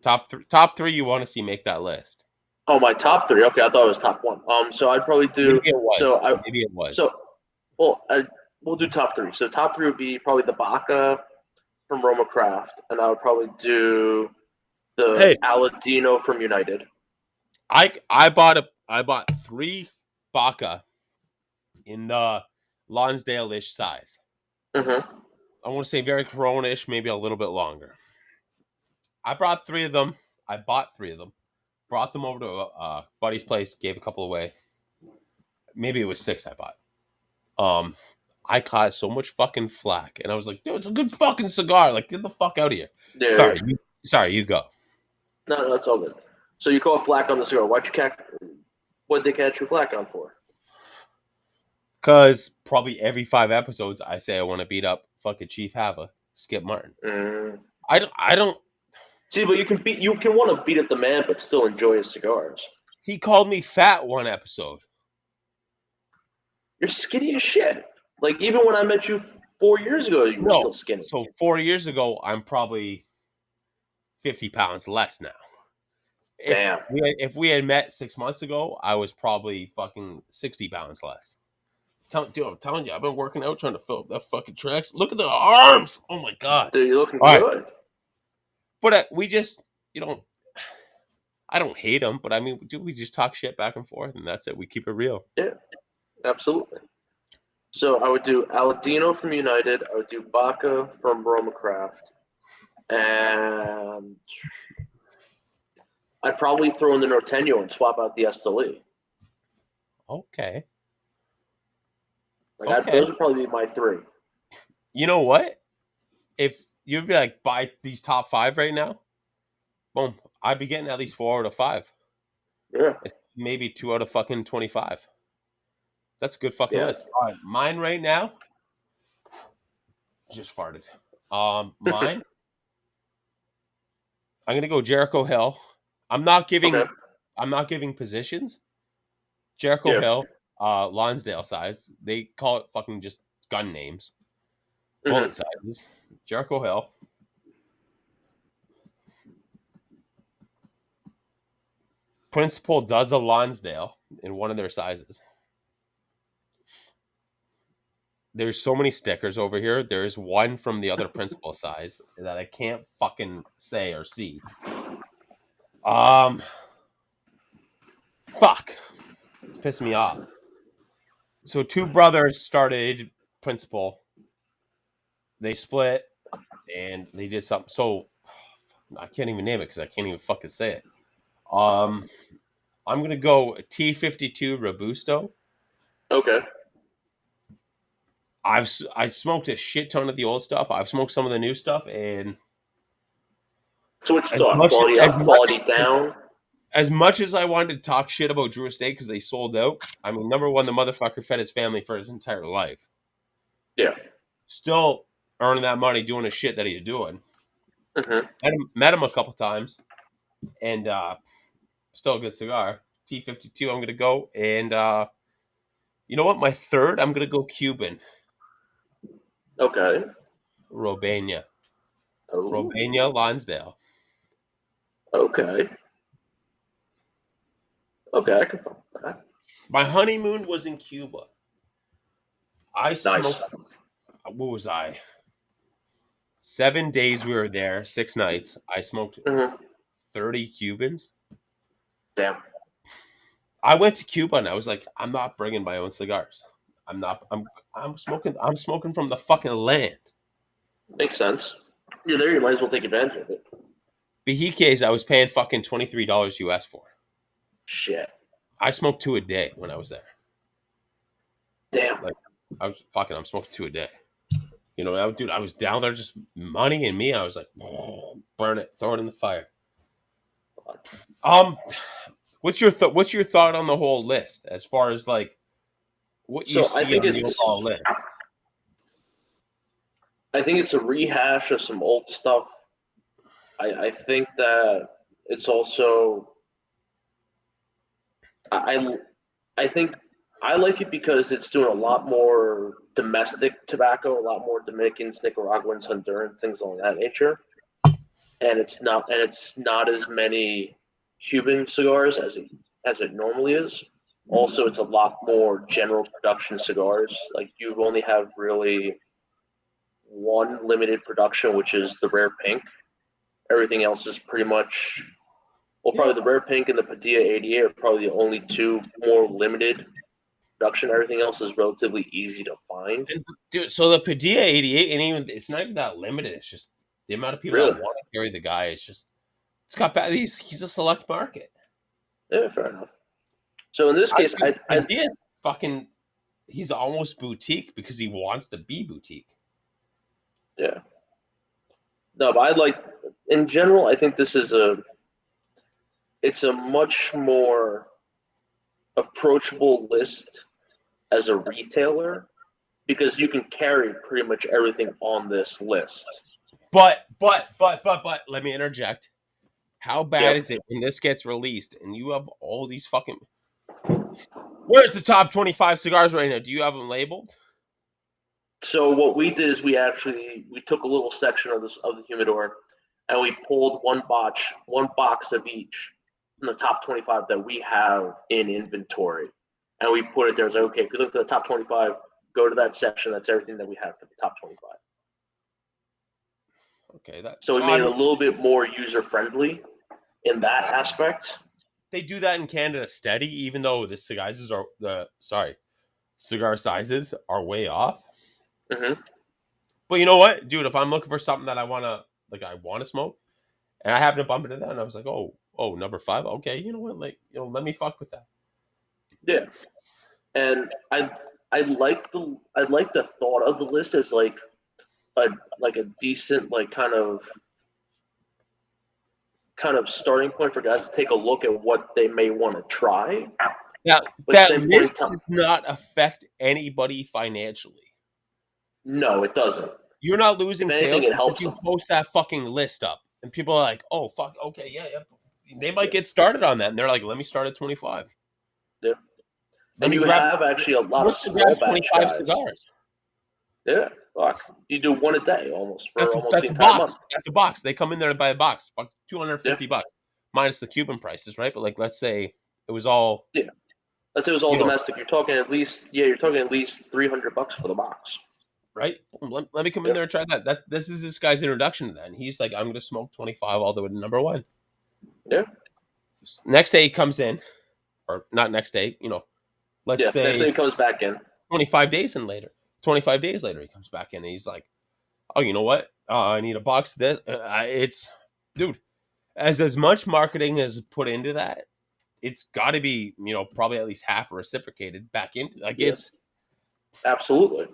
Top 3 you want to see make that list. Oh, my top three. Okay, I thought it was top one. So I'd probably Maybe do. it So was. I. Maybe it was. So well, we'll do top three. So top three would be probably the Baca from Roma Craft, and I would probably do the Hey, Aladino from United. I bought 3 Baca in the Lonsdale-ish size. Mm-hmm. I want to say very Corona-ish, maybe a little bit longer. I brought 3 of them. I bought 3 of them. Brought them over to a buddy's place. Gave a couple away. Maybe it was 6 I bought. I caught so much fucking flack, and I was like, "Dude, it's a good fucking cigar. Like, get the fuck out of here." Yeah. Sorry, you go. No, that's all good. So you call flack on the cigar. Why'd you catch? What'd they catch you flack on for? Because probably every 5 episodes, I say I want to beat up fucking Chief Hava, Skip Martin. Mm. I don't. See, but you can want to beat up the man, but still enjoy his cigars. He called me fat one episode. You're skinny as shit. Like even when I met you 4 years ago, you were No, still skinny. so 4 years ago, I'm probably 50 pounds less now. Damn. If we had met 6 months ago, I was probably fucking 60 pounds less. Dude, I'm telling you, I've been working out trying to fill up that fucking tracks. Look at the arms. Oh my god. Dude, you're looking All right, good. but we just, you know, I don't hate him, but I mean, dude, we just talk shit back and forth, and that's it. We keep it real. Yeah, absolutely. So I would do Aladino from United. I would do Baca from Roma Craft, and I'd probably throw in the Norteño and swap out the Esteli. Okay. Those would probably be my 3. You know what? If you'd be like, buy these top 5 right now, boom, I'd be getting at least 4 out of 5. Yeah. It's maybe 2 out of fucking 25. That's a good fucking Yeah. list. All right, mine right now. Just farted. Mine. I'm gonna go Jericho Hill. I'm not giving. Okay. I'm not giving positions. Jericho Yeah. Hill, Lonsdale size. They call it fucking just gun names. Bullet Mm-hmm. sizes. Jericho Hill. Principal does a Lonsdale in one of their sizes. There's so many stickers over here. There's one from the other principal size that I can't fucking say or see. Fuck. It's pissing me off. So 2 brothers started principal. They split and they did something. So I can't even name it because I can't even fucking say it. I'm gonna go T52 Robusto. Okay. I smoked a shit ton of the old stuff. I've smoked some of the new stuff, and So what's your as thought? much Quality as up, much quality down? as much as I wanted to talk shit about Drew Estate because they sold out. I mean, number one, the motherfucker fed his family for his entire life. Yeah. Still earning that money doing the shit that he's doing. Hmm. Met him a couple times, and still a good cigar. T52, I'm gonna go, and you know what? My third, I'm gonna go Cuban Okay. Robania, Oh. Robania Lonsdale. Okay. Okay. I can follow that. My honeymoon was in Cuba. I Nice. smoked. What was I? 7 days we were there, 6 nights. I smoked Hmm. 30 Cubans. Damn. I went to Cuba and I was like, I'm not bringing my own cigars. I'm not. I'm smoking. I'm smoking from the fucking land. Makes sense. You're there. You might as well take advantage of it. Behikes, I was paying fucking $23 US for. Shit. I smoked two a day when I was there. Damn. Like I was fucking. I'm smoking two a day. You know, dude, I was down there just money and me. I was like, burn it, throw it in the fire. Um, what's your thought on the whole list as far as like what you So see on the overall list? I think it's a rehash of some old stuff. I think that it's also I I think I like it because it's doing a lot more domestic tobacco, a lot more Dominicans, Nicaraguans, Hondurans, things of that nature, and it's not as many Cuban cigars as it normally is. Also, it's a lot more general production cigars. Like you only have really one limited production, which is the rare pink. Everything else is pretty much well, Yeah, probably the rare pink and the Padilla 88 are probably the only two more limited production. Everything else is relatively easy to find. and dude, so the Padilla 88, and even it's not even that limited. It's just the amount of people that Really? want to carry the guy. It's just it's got bad. He's a select market. Yeah, fair enough. So in this case, Dude, Padilla fucking he's almost boutique because he wants to be boutique. yeah, no, but I like in general. I think this is it's a much more approachable list as a retailer because you can carry pretty much everything on this list. But let me interject. How bad Yep. is it when this gets released and you have all these fucking where's the top 25 cigars right now? Do you have them labeled? So what we did is we took a little section of the humidor, and we pulled one box of each from the top 25 that we have in inventory, and we put it there. It's like, okay, if you look at the top 25, go to that section. That's everything that we have for the top 25. Okay, that So we I made it a mean little bit more user friendly in that aspect. they do that in Canada steady, even though the cigar sizes are way off. Hmm. But you know what, dude? If I'm looking for something that I want to smoke, and I happen to bump into that, and I was like, oh, number five. Okay, you know what? Like, let me fuck with that. Yeah, and I like the thought of the list as a like a decent kind of starting point for guys to take a look at what they may want to try. Now But at the that same point list in time, does not affect anybody financially. no, it doesn't. You're not If losing anything, sales it because helps you them. post that fucking list up, and people are like, "Oh fuck, okay, yeah, yeah." They might get started on that, and they're like, "Let me start at 25. Yeah. Let And me you grab. have actually a lot of What's to grab small batch 25 guys. cigars? Yeah, fuck. You do one a day almost for That's almost the that's a entire month. box. That's a box. They come in there to buy a box, fuck, Yeah, $250 minus the Cuban prices, right? But like, let's say it was all, yeah. Let's say it was all you know, domestic. You're talking at least $300 for the box. right? Let me come in Yeah, there and try that. This is this guy's introduction to that. And he's like, I'm going to smoke 25 all the way to number one. yeah, Next day he comes in, or not next day, let's yeah. Next say thing it comes back in. 25 days and later. 25 days later, he comes back in and he's like, oh, you know what? I need a box of this. It's, dude, as much marketing as put into that, it's got to be, probably at least half reciprocated back into, like, Yeah, it's absolutely.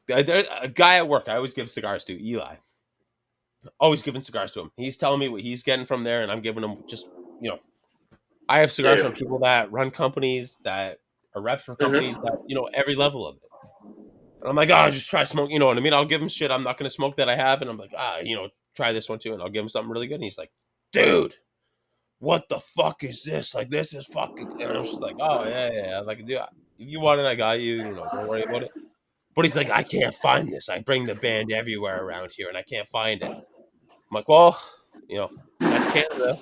a guy at work I always give cigars to, Eli. Always giving cigars to him. He's telling me what he's getting from there, and I'm giving him just, I have cigars Yeah. from people that run companies, that are reps for companies, Mm-hmm. that, every level of it. And I'm like, oh, just try smoke. You know what I mean? I'll give him shit I'm not going to smoke that I have. And I'm like, try this one too. And I'll give him something really good. And he's like, dude, what the fuck is this? Like, this is fucking. And I'm just like, oh, yeah, yeah. Yeah. Like, dude, if you want it, I got you. Don't worry about it. But he's like, I can't find this. I bring the band everywhere around here and I can't find it. I'm like, well, that's Canada.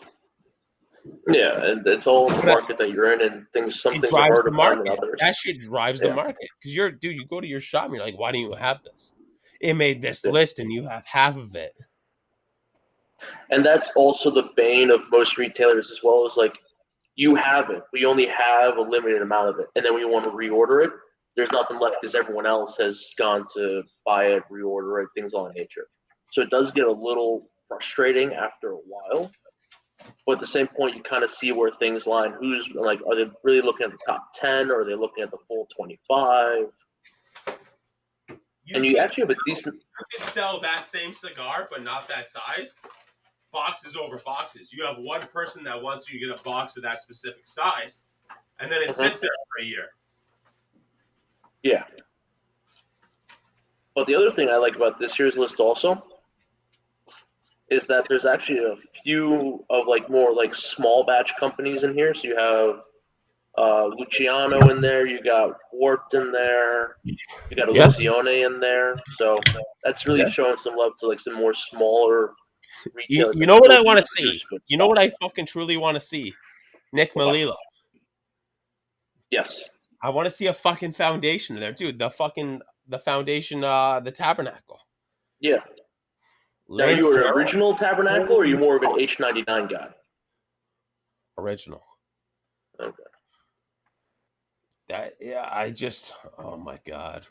Yeah, and it's all in the But market that you're in, and some it things are drives harder the to find than market. others. That shit drives the Yeah, market. Because dude, you go to your shop and you're like, why don't you have this? It made this yeah. list and you have half of it. And that's also the bane of most retailers as well. Is like you have it, we only have a limited amount of it, and then when you want to reorder it, there's nothing left because everyone else has gone to buy it, reorder it, things of that nature. So it does get a little frustrating after a while. But at the same point, you kind of see where things line. Who's like, are they really looking at the top 10 or are they looking at the full 25? You And you could actually have a decent, you could sell that same cigar, but not that size. Boxes over boxes. You have one person that wants you to get a box of that specific size, and then it uh-huh. sits there for a year. Yeah. But the other thing I like about this year's list also is that there's actually a few of like more like small batch companies in here. So you have Luciano in there, you got Wart in there, you got Yeah, Illusione in there. So that's really yeah. showing some love to like some more smaller You, retailers you that know what still I do want to see? produce good You know stuff. what I fucking truly want to see? Nick What? Melillo. Yes. I want to see a fucking foundation there, dude. The foundation, the tabernacle. Yeah. Now, are you an Lancero. original Tabernacle or are you Holy more of an fuck. H99 guy? Original. Okay. That, yeah, oh my god.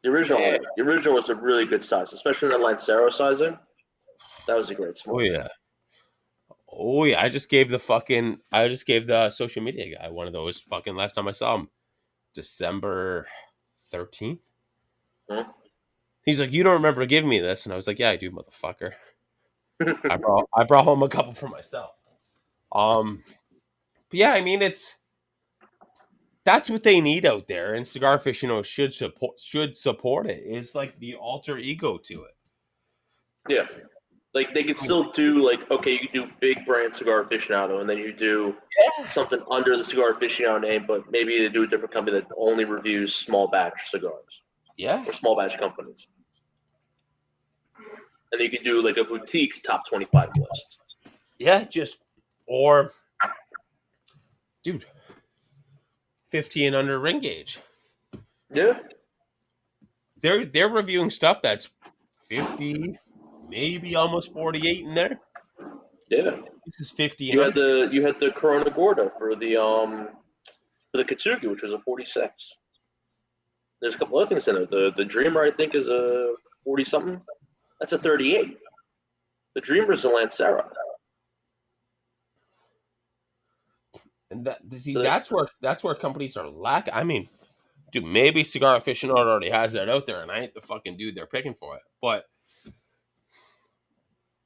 The Yes. original was a really good size, especially in the Lancero sizing. That was a great Oh smoke. yeah. Oh yeah. I just gave the social media guy one of those fucking last time I saw him. December 13th. Hmm? He's like, you don't remember giving me this? And I was like, yeah, I do, motherfucker. I brought home a couple for myself. Um, but yeah, I mean, that's what they need out there, and Cigarfish, should support it. It's like the alter ego to it. Yeah. Like they could I mean, still do like okay, you could do big brand cigar aficionado, and then you do yeah, something under the cigar aficionado name, but maybe they do a different company that only reviews small batch cigars yeah, or small batch companies, and you could do like a boutique top 25 list. yeah. Or dude, 50 and under ring gauge. Yeah, They're reviewing stuff that's 50, maybe almost 48 in there. yeah. This is 50 and under. You had the Corona Gorda for the Katsugi, which was a 46. There's a couple other things in there. The Dreamer I think is a 40 something. That's a 38. The Dreamer's a Lancero. And So that, that's where companies are lacking. I mean, dude, maybe Cigar Aficionado already has that out there, and I ain't the fucking dude they're picking for it. But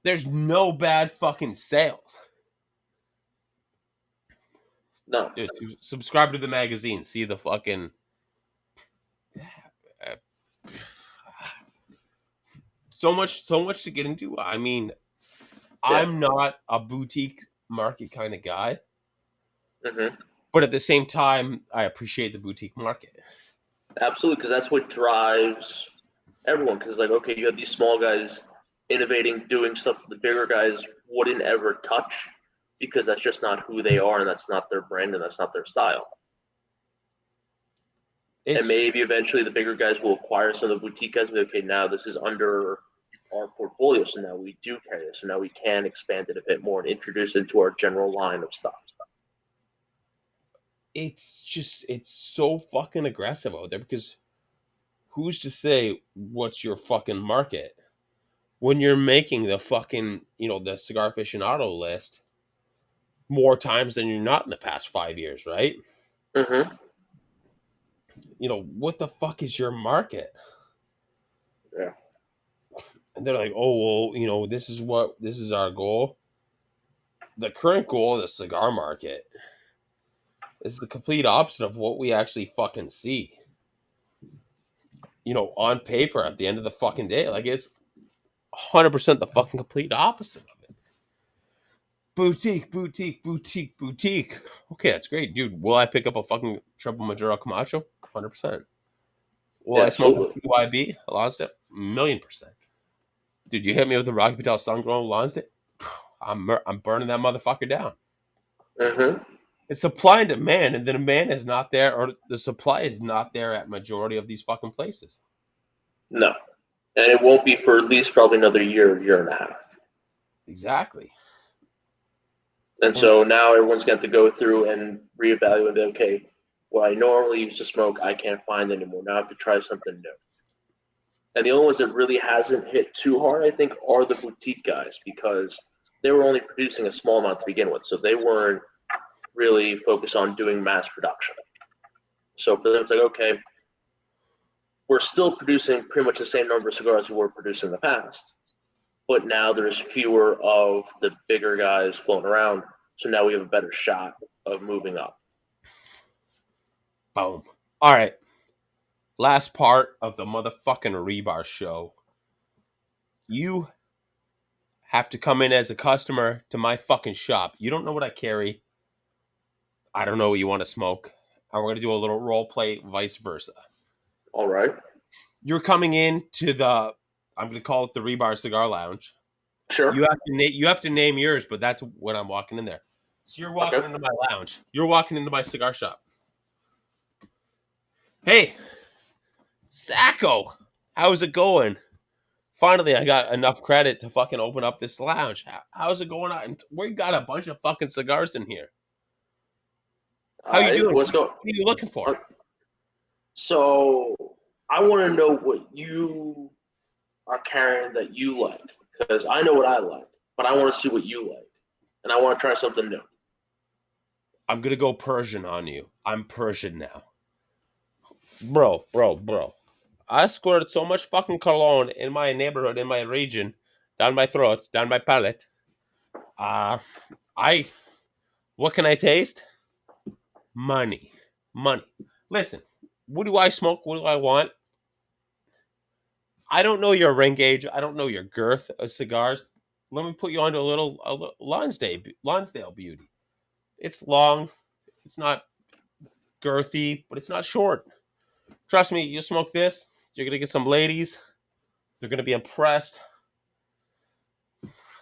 there's no bad fucking sales. no, Dude, subscribe to the magazine. See the fucking uh, so much to get into. I mean, yeah, I'm not a boutique market kind of guy, hmm but at the same time, I appreciate the boutique market. absolutely, because that's what drives everyone. Because like, okay, you have these small guys innovating, doing stuff that the bigger guys wouldn't ever touch, because that's just not who they are, and that's not their brand, and that's not their style. And It's maybe eventually the bigger guys will acquire some of the boutique guys and be okay, now this is under our portfolio, so now we do carry this, so now we can expand it a bit more and introduce it into our general line of stuff. it's so fucking aggressive out there because who's to say what's your fucking market when you're making the fucking the cigar aficionado list? more times than you're not in the past 5 years, right? Mm-hmm. What the fuck is your market? Yeah. And they're like, oh, well, this is our goal. The current goal of the cigar market is the complete opposite of what we actually fucking see. On paper at the end of the fucking day. Like, it's 100% the fucking complete opposite of it. Boutique, boutique, boutique, boutique. Okay, that's great, dude. Will I pick up a fucking triple Maduro Camacho? 100%. Will Yeah, I smoke a absolutely. CYB? A Lonsdale? 1,000,000%. Dude, you hit me with the Rocky Patel Sun Grown Lonsdale? I'm burning that motherfucker down. Mm-hmm. It's supply and demand, and the demand is not there, or the supply is not there at majority of these fucking places. No. And it won't be for at least probably another year and a half. Exactly. And And so now everyone's got to go through and reevaluate, okay, what I normally used to smoke, I can't find anymore. Now I have to try something new. And the only ones that really hasn't hit too hard, I think, are the boutique guys because they were only producing a small amount to begin with. So they weren't really focused on doing mass production. So for them, it's like, okay, we're still producing pretty much the same number of cigars we were producing in the past, but now there's fewer of the bigger guys floating around. So now we have a better shot of moving up. boom. All right. Last part of the motherfucking Rebar show. You have to come in as a customer to my fucking shop. You don't know what I carry. I don't know what you want to smoke. And we're going to do a little role play, vice versa. All right. You're coming in to I'm going to call it the Rebar Cigar Lounge. Sure. You have to name yours, but that's when I'm walking in there. So you're walking Okay. into my lounge. You're walking into my cigar shop. Hey, Sacco, how's it going? Finally, I got enough credit to fucking open up this lounge. How's it going on? We got a bunch of fucking cigars in here. How All you right. doing? Let's go. What are you looking Uh, for? So I want to know what you are carrying that you like because I know what I like, but I want to see what you like, and I want to try something new. I'm gonna go Persian on you. I'm Persian now. Bro. I squirted so much fucking cologne in my neighborhood, in my region, down my throat, down my palate. Uh, I, what can I taste? Money. Money. Listen, what do I smoke? What do I want? I don't know your ring gauge. I don't know your girth of cigars. Let me put you onto a little Lonsdale beauty. It's long. It's not girthy, but it's not short. Trust me, you smoke this, you're gonna get some ladies. They're gonna be impressed.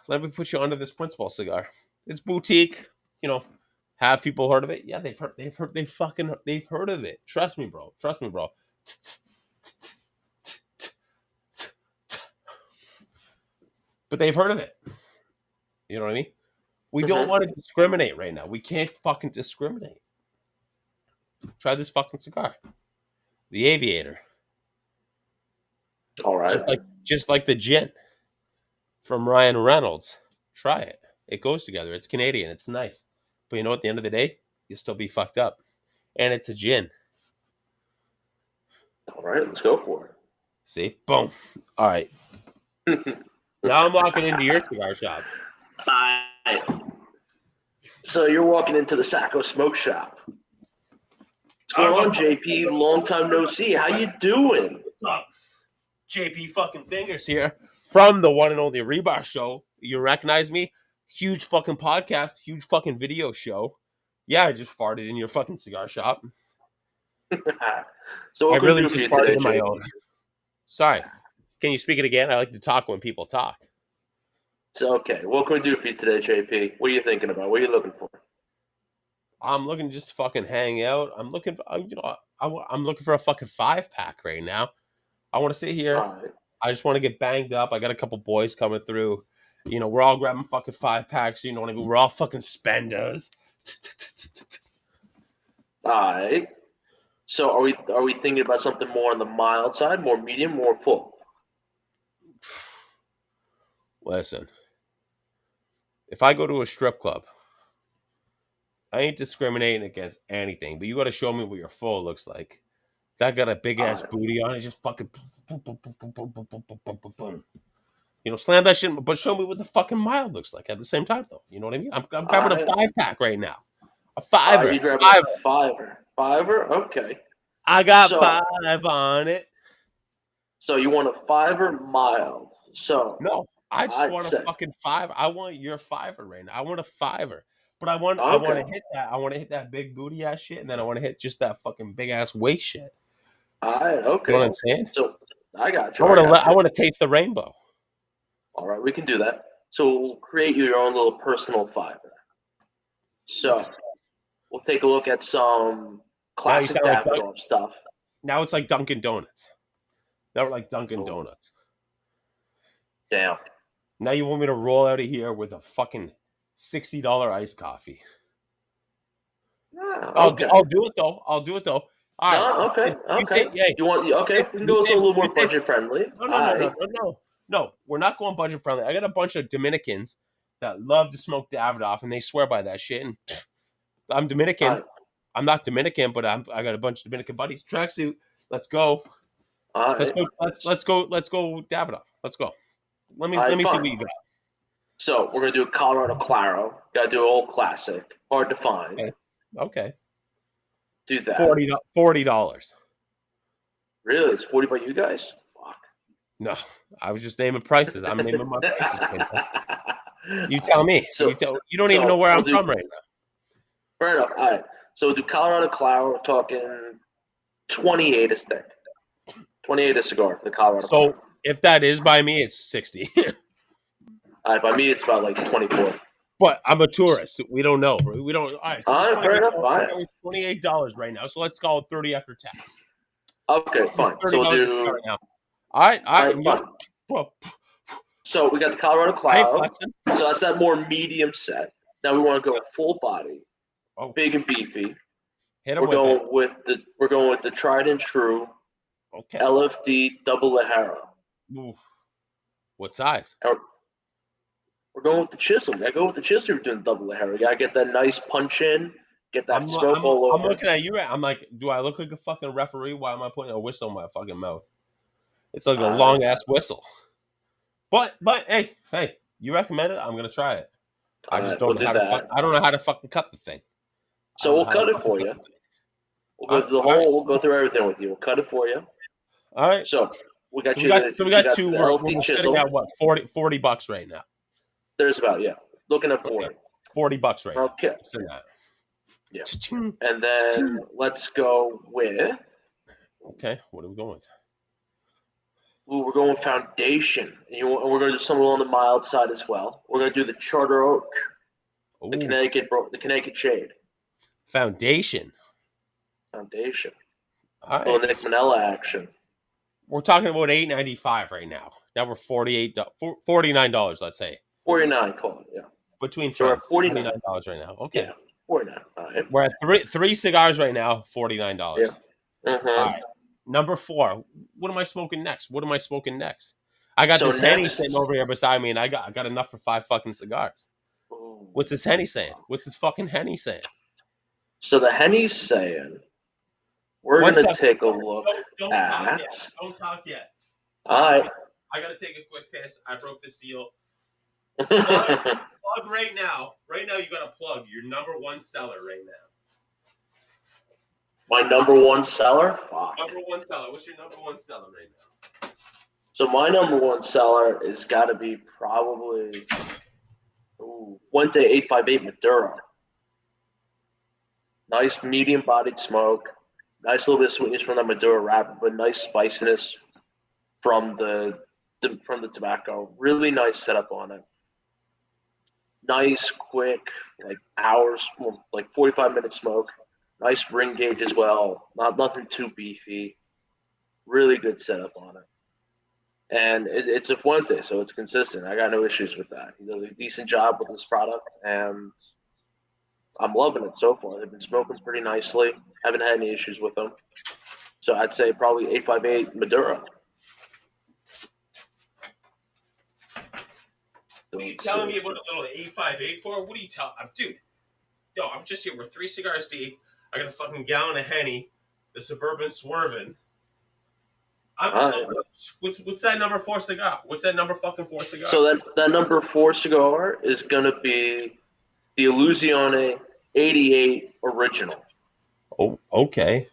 Let me put you onto this principal cigar. It's boutique. You know, have people heard of it? Yeah, they've heard of it. Trust me, bro. Trust me, bro. But they've heard of it. You know what I mean? We don't Mm-hmm. want to discriminate right now. We can't fucking discriminate. Try this fucking cigar. The Aviator. All right. Just like the gin from Ryan Reynolds. Try it. It goes together. It's Canadian. It's nice. But you know, at the end of the day, you'll still be fucked up. And it's a gin. All right. Let's go for See? Boom. All right. it. Now I'm walking into your cigar shop. All right. So you're walking into the Sacco Smoke Shop. What's going on, JP? Long time no see. How you doing? What's up? JP fucking Fingers here from the one and only Rebar Show. You recognize me? Huge fucking podcast, huge fucking video show. Yeah, I just farted in your fucking cigar shop. So I what can we really do for just you farted today, in my JP? own. Sorry. Can you speak it again? I like to talk when people talk. So okay, what can we do for you today, JP? What are you thinking about? What are you looking for? I'm looking to just fucking hang out. I'm looking for, I'm looking for a fucking 5-pack right now. I want to sit here. All right. I just want to get banged up. I got a couple boys coming through. We're all grabbing fucking 5-packs. You know what I mean? We're all fucking spenders. All right. So are we thinking about something more on the mild side, more medium, more full? Listen, if I go to a strip club I ain't discriminating against anything, but you got to show me what your full looks like. That got a big ass booty on it, just fucking boom, boom, boom, boom, boom, boom, boom, boom, boom, boom, boom. You know, slam that shit, but show me what the fucking mild looks like at the same time, though. You know what I mean? I'm grabbing a 5-pack right now, a fiver. You grabbing a fiver? Fiver? Okay. I got 5 on it. So you want a fiver mild? So no, I just want a fucking 5. I want your fiver right now. I want a fiver, but I want to hit that. I want to hit that big booty ass shit, and then I want to hit just that fucking big ass waist shit. All right, okay. You know what I'm saying? So I got you. I want to taste the rainbow. All right, we can do that. So we'll create your own little personal fiver. So we'll take a look at some classic Davidoff stuff. Now it's like Dunkin' Donuts. Now we're like Dunkin' Donuts. Damn. Now you want me to roll out of here with a fucking $60 iced coffee? Yeah, I'll do it though. All right. Okay. You want? Okay, we can go with a little more budget friendly. No. We're not going budget friendly. I got a bunch of Dominicans that love to smoke Davidoff, and they swear by that shit. And I'm Dominican. I'm not Dominican, but I got a bunch of Dominican buddies. Tracksuit. Let's go. Let's go Davidoff. Let's go. Let me see what you got. So we're gonna do a Colorado Claro. Gotta do an old classic. Hard to find. Okay. Do that. $40. Really? It's 40 by you guys? Fuck. No, I was just naming prices. I'm naming my prices. You tell me. You don't even know where I'm from right now. Fair enough. All right. So we'll do Colorado Claro. We're talking 28 a stick. 28 a cigar for the Colorado. So if that is by me, it's 60. All right, by me it's about like 24. But I'm a tourist. We don't know. We don't. All right. So fair enough. $28 right now. So let's call it 30 after tax. Okay, fine. So we'll do. Right now. All right. Fine. So we got the Colorado Claro. So that's that more medium set. Now we want to go full body, big and beefy. We're going with the tried and true. Okay. LFD double Lajero. What size? We're going with the chisel. I go with the chisel. We're doing double Lajero. You gotta get that nice punch in. Get that smoke all over. I'm looking at you. I'm like, do I look like a fucking referee? Why am I putting a whistle in my fucking mouth? It's like a long ass whistle. But hey, you recommend it? I'm gonna try it. I just don't know how to. I don't know how to fucking cut the thing. So we'll cut it for you. We'll go through the whole. We'll go through everything with you. We'll cut it for you. All right. So we got you. We got two. We're sitting at what? $40 right now. There's about looking at 40. $40 right now. Okay. Yeah. And then let's go with. Okay, what are we going with? Ooh, we're going with Foundation. And we're going to do something on the mild side as well. We're going to do the Charter Oak, the Connecticut Shade. Foundation. All right. Little Nick Manella action. We're talking about $8.95 right now. Now we're $49. Let's say. 49, call it, yeah. Between friends, $49 right now. Okay. Yeah, 49. All right. We're at three cigars right now, $49. Yeah. All right. Number 4. What am I smoking next? I got this Henny sitting over here beside me, and I got enough for 5 fucking cigars. Ooh. What's this Henny saying? What's this fucking Henny saying? So the Henny's saying, we're going to take a look Don't talk yet. Don't talk yet. All right. I got to take a quick piss. I broke the seal. Plug right now. Right now, you got to plug your number 1 seller right now. My number 1 seller? Fuck. Number 1 seller. What's your number 1 seller right now? So my number 1 seller is got to be probably Fuente 858 Maduro. Nice medium-bodied smoke. Nice little bit of sweetness from that Maduro wrapper, but nice spiciness from the tobacco. Really nice setup on it. Nice, quick, like hours, like 45-minute smoke. Nice ring gauge as well. Nothing too beefy. Really good setup on it. And it's a Fuente, so it's consistent. I got no issues with that. He does a decent job with this product, and I'm loving it so far. They've been smoking pretty nicely. Haven't had any issues with them. So I'd say probably 858 Maduro. What are you telling me about a little 858 for? What are you telling? Dude, yo, I'm just here. We're 3 cigars deep. I got a fucking gallon of Henny, the Suburban Swervin'. I'm just All right. what's that number 4 cigar? What's that number fucking 4 cigar? So that number 4 cigar is gonna be the Illusione 88 original. Oh, okay.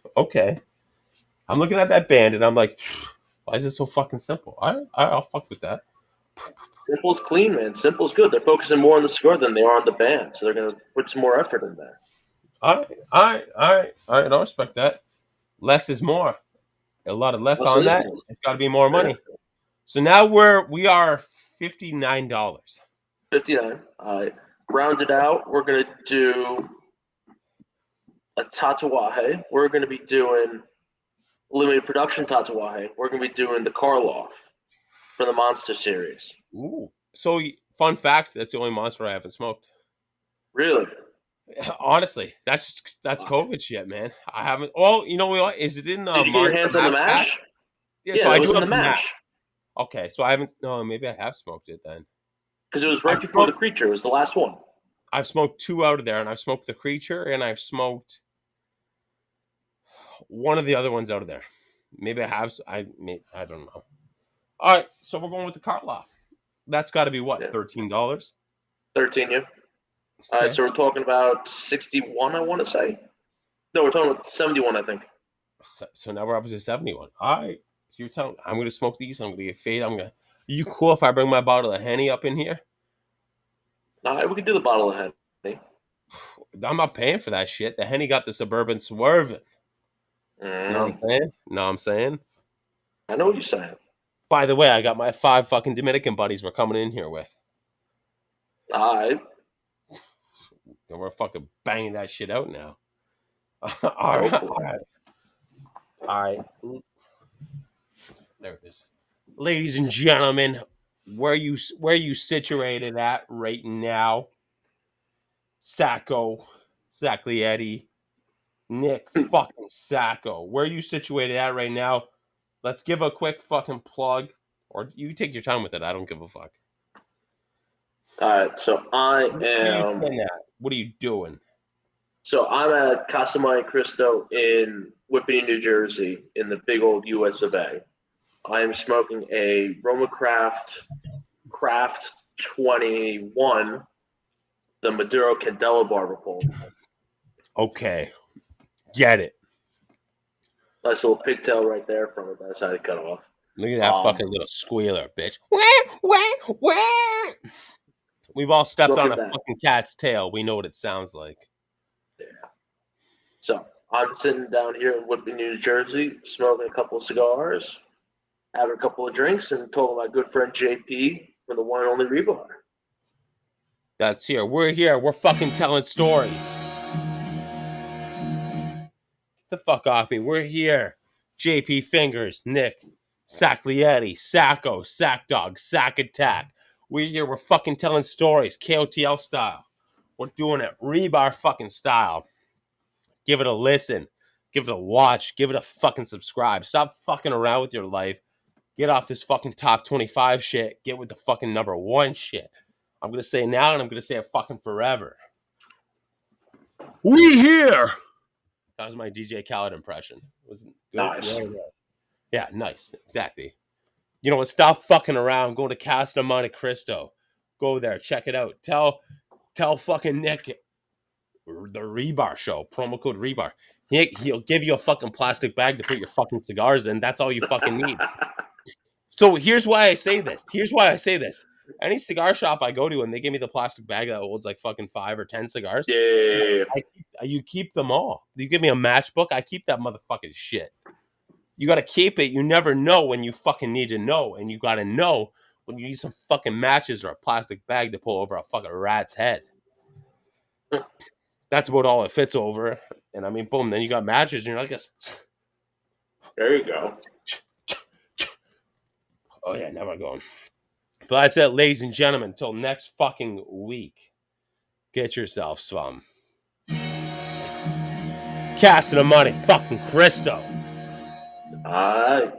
I'm looking at that band and I'm like, why is it so fucking simple? I'll fuck with that. Simple's clean, man. Simple's good. They're focusing more on the cigar than they are on the band, so they're gonna put some more effort in there. All right. I respect that. Less is more. A lot of less Plus on it is that. more. It's got to be more Yeah. money. So now we are $59. 59. Rounded out, we're gonna do a Tatuaje. We're gonna be doing limited production Tatuaje. We're gonna be doing the Karloff for the Monster series. Ooh. So fun fact, that's the only monster I haven't smoked. Really? Honestly, that's Wow. COVID shit, man. I haven't. Oh, you know what? Is it in the Did you get your monster hands on the mash pack? mash? Yeah, Yeah, so I that do was in have the the mash. mash. Okay, so I haven't. No, maybe I have smoked it then. Because it was right I've before the smoked, creature. It was the last one. I've smoked 2 out of there, and I've smoked the creature, and I've smoked one of the other ones out of there. Maybe I have. I don't know. All right, so we're going with the Karloff. That's got to be what, Yeah. $13? 13, yeah. All right, Okay. so we're talking about 61, I want to say. No, we're talking about 71, I think. So now we're up to 71. All right. You're telling I'm going to smoke these. I'm going to get fade. Are you cool if I bring my bottle of Henny up in here? All right, we can do the bottle of Henny. I'm not paying for that shit. The Henny got the Suburban Swerve. Know what I'm saying? Know what I'm saying? I know what you're saying. By the way, I got my 5 fucking Dominican buddies we're coming in here with. All right. And we're fucking banging that shit out now. All right. All right. There it is. Ladies and gentlemen, where you situated at right now? Sacco, Sacklietti, Nick fucking Sacco. Where you situated at right now? Let's give a quick fucking plug. Or you take your time with it. I don't give a fuck. All right, so I Where are you am. sitting at? What are you doing? So I'm at Casa Cristo in Whippany, New Jersey, in the big old US of A. I am smoking a Roma Craft 21, the Maduro Candela Barber Pole. Okay. Get it. Nice little pigtail right there from it. That's how to cut off. Look at that fucking little squealer, bitch. We've all stepped Look on at a that. fucking cat's tail. We know what it sounds like. Yeah. So I'm sitting down here in Whippany, New Jersey, smoking a couple of cigars, having a couple of drinks, and talking to my good friend JP from the one and only Rebar. That's here. We're here. We're fucking telling stories. Get the fuck off me. We're here. JP Fingers, Nick, Sacklietti, Sacco, Sack Dog, Sack Attack. We're here. We're fucking telling stories. KOTL style. We're doing it Rebar fucking style. Give it a listen. Give it a watch. Give it a fucking subscribe. Stop fucking around with your life. Get off this fucking top 25 shit. Get with the fucking number 1 shit. I'm going to say it now and I'm going to say it fucking forever. We here. That was my DJ Khaled impression. Was it good? Nice. Yeah, nice. Exactly. You know what? Stop fucking around. Go to Casa Cristo. Go there. Check it out. Tell fucking Nick the Rebar show. Promo code Rebar. He'll give you a fucking plastic bag to put your fucking cigars in. That's all you fucking need. So here's why I say this. Any cigar shop I go to and they give me the plastic bag that holds like fucking 5 or 10 cigars, Yeah. you keep them all. You give me a matchbook, I keep that motherfucking shit. You got to keep it. You never know when you fucking need to know. And you got to know when you need some fucking matches or a plastic bag to pull over a fucking rat's head. That's about all it fits over. And I mean, boom, then you got matches and you're like, There you go. oh yeah, never going. But that's it, ladies and gentlemen. Until next fucking week, get yourself some Casa fucking Cristo. All right.